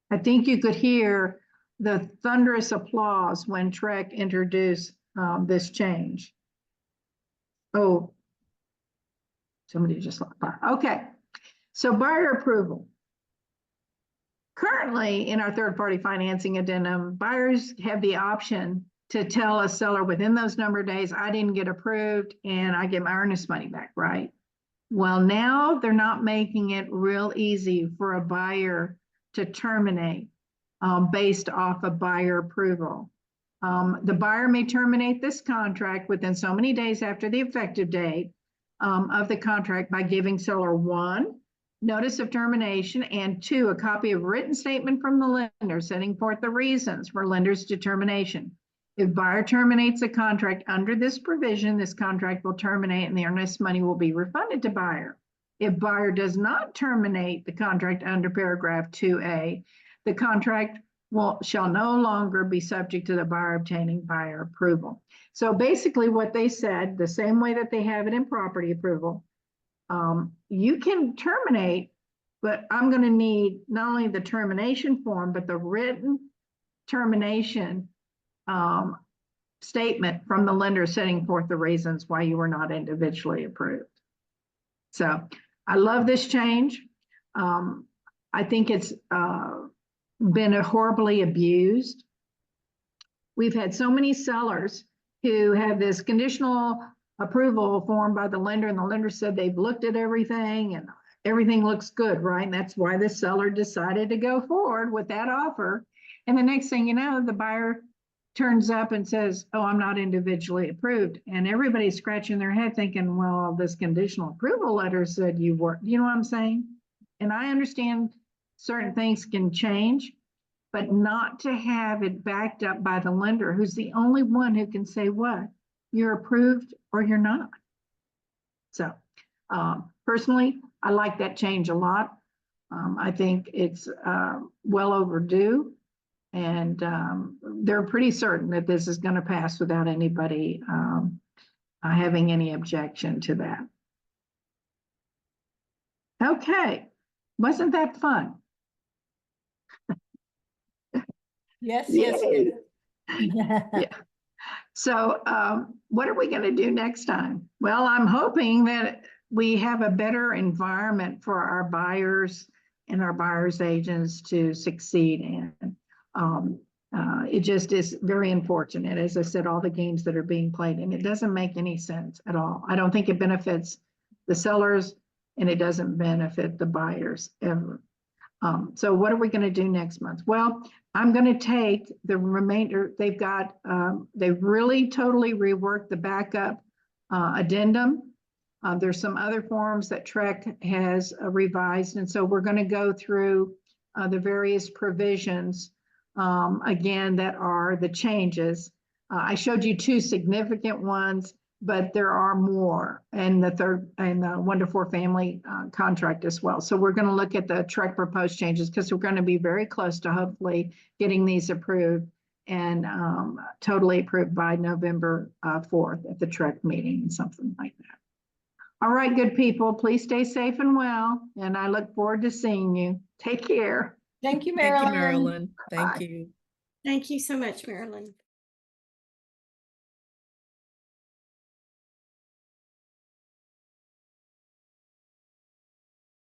I think you could hear the thunderous applause when Trek introduced this change. Oh, somebody just left by. Okay, so buyer approval. Currently, in our third-party financing addendum, buyers have the option to tell a seller within those number of days, I didn't get approved and I get my earnest money back, right? Well, now they're not making it real easy for a buyer to terminate based off of buyer approval. The buyer may terminate this contract within so many days after the effective date of the contract by giving seller 1, notice of termination, and 2, a copy of written statement from the lender setting forth the reasons for lender's determination. If buyer terminates a contract under this provision, this contract will terminate and the earnest money will be refunded to buyer. If buyer does not terminate the contract under paragraph 2A, the contract shall no longer be subject to the buyer obtaining buyer approval. So basically what they said, the same way that they have it in property approval, you can terminate, but I'm going to need not only the termination form, but the written termination statement from the lender setting forth the reasons why you were not individually approved. So I love this change. I think it's been horribly abused. We've had so many sellers who have this conditional approval form by the lender, and the lender said they've looked at everything and everything looks good, right? And that's why the seller decided to go forward with that offer. And the next thing you know, the buyer turns up and says, oh, I'm not individually approved. And everybody's scratching their head thinking, well, this conditional approval letter said you were, you know what I'm saying? And I understand certain things can change, but not to have it backed up by the lender, who's the only one who can say what? You're approved or you're not. So personally, I like that change a lot. I think it's well overdue. And they're pretty certain that this is going to pass without anybody having any objection to that. Okay, wasn't that fun? Yes, yes. Yeah. So what are we going to do next time? Well, I'm hoping that we have a better environment for our buyers and our buyers agents to succeed in. It just is very unfortunate. As I said, all the games that are being played, and it doesn't make any sense at all. I don't think it benefits the sellers and it doesn't benefit the buyers ever. So what are we going to do next month? Well, I'm going to take the remainder. They've got, they've really totally reworked the backup addendum. There's some other forms that Trek has revised. And so we're going to go through the various provisions again, that are the changes. I showed you 2 significant ones, but there are more, and the third and the 1 to 4 family contract as well. So we're going to look at the Trek proposed changes because we're going to be very close to hopefully getting these approved and totally approved by November 4th at the Trek meeting and something like that. All right, good people, please stay safe and well, and I look forward to seeing you. Take care. Thank you, Thank Marilyn. you, Marilyn. Thank Bye. you. Thank you so much, Marilyn.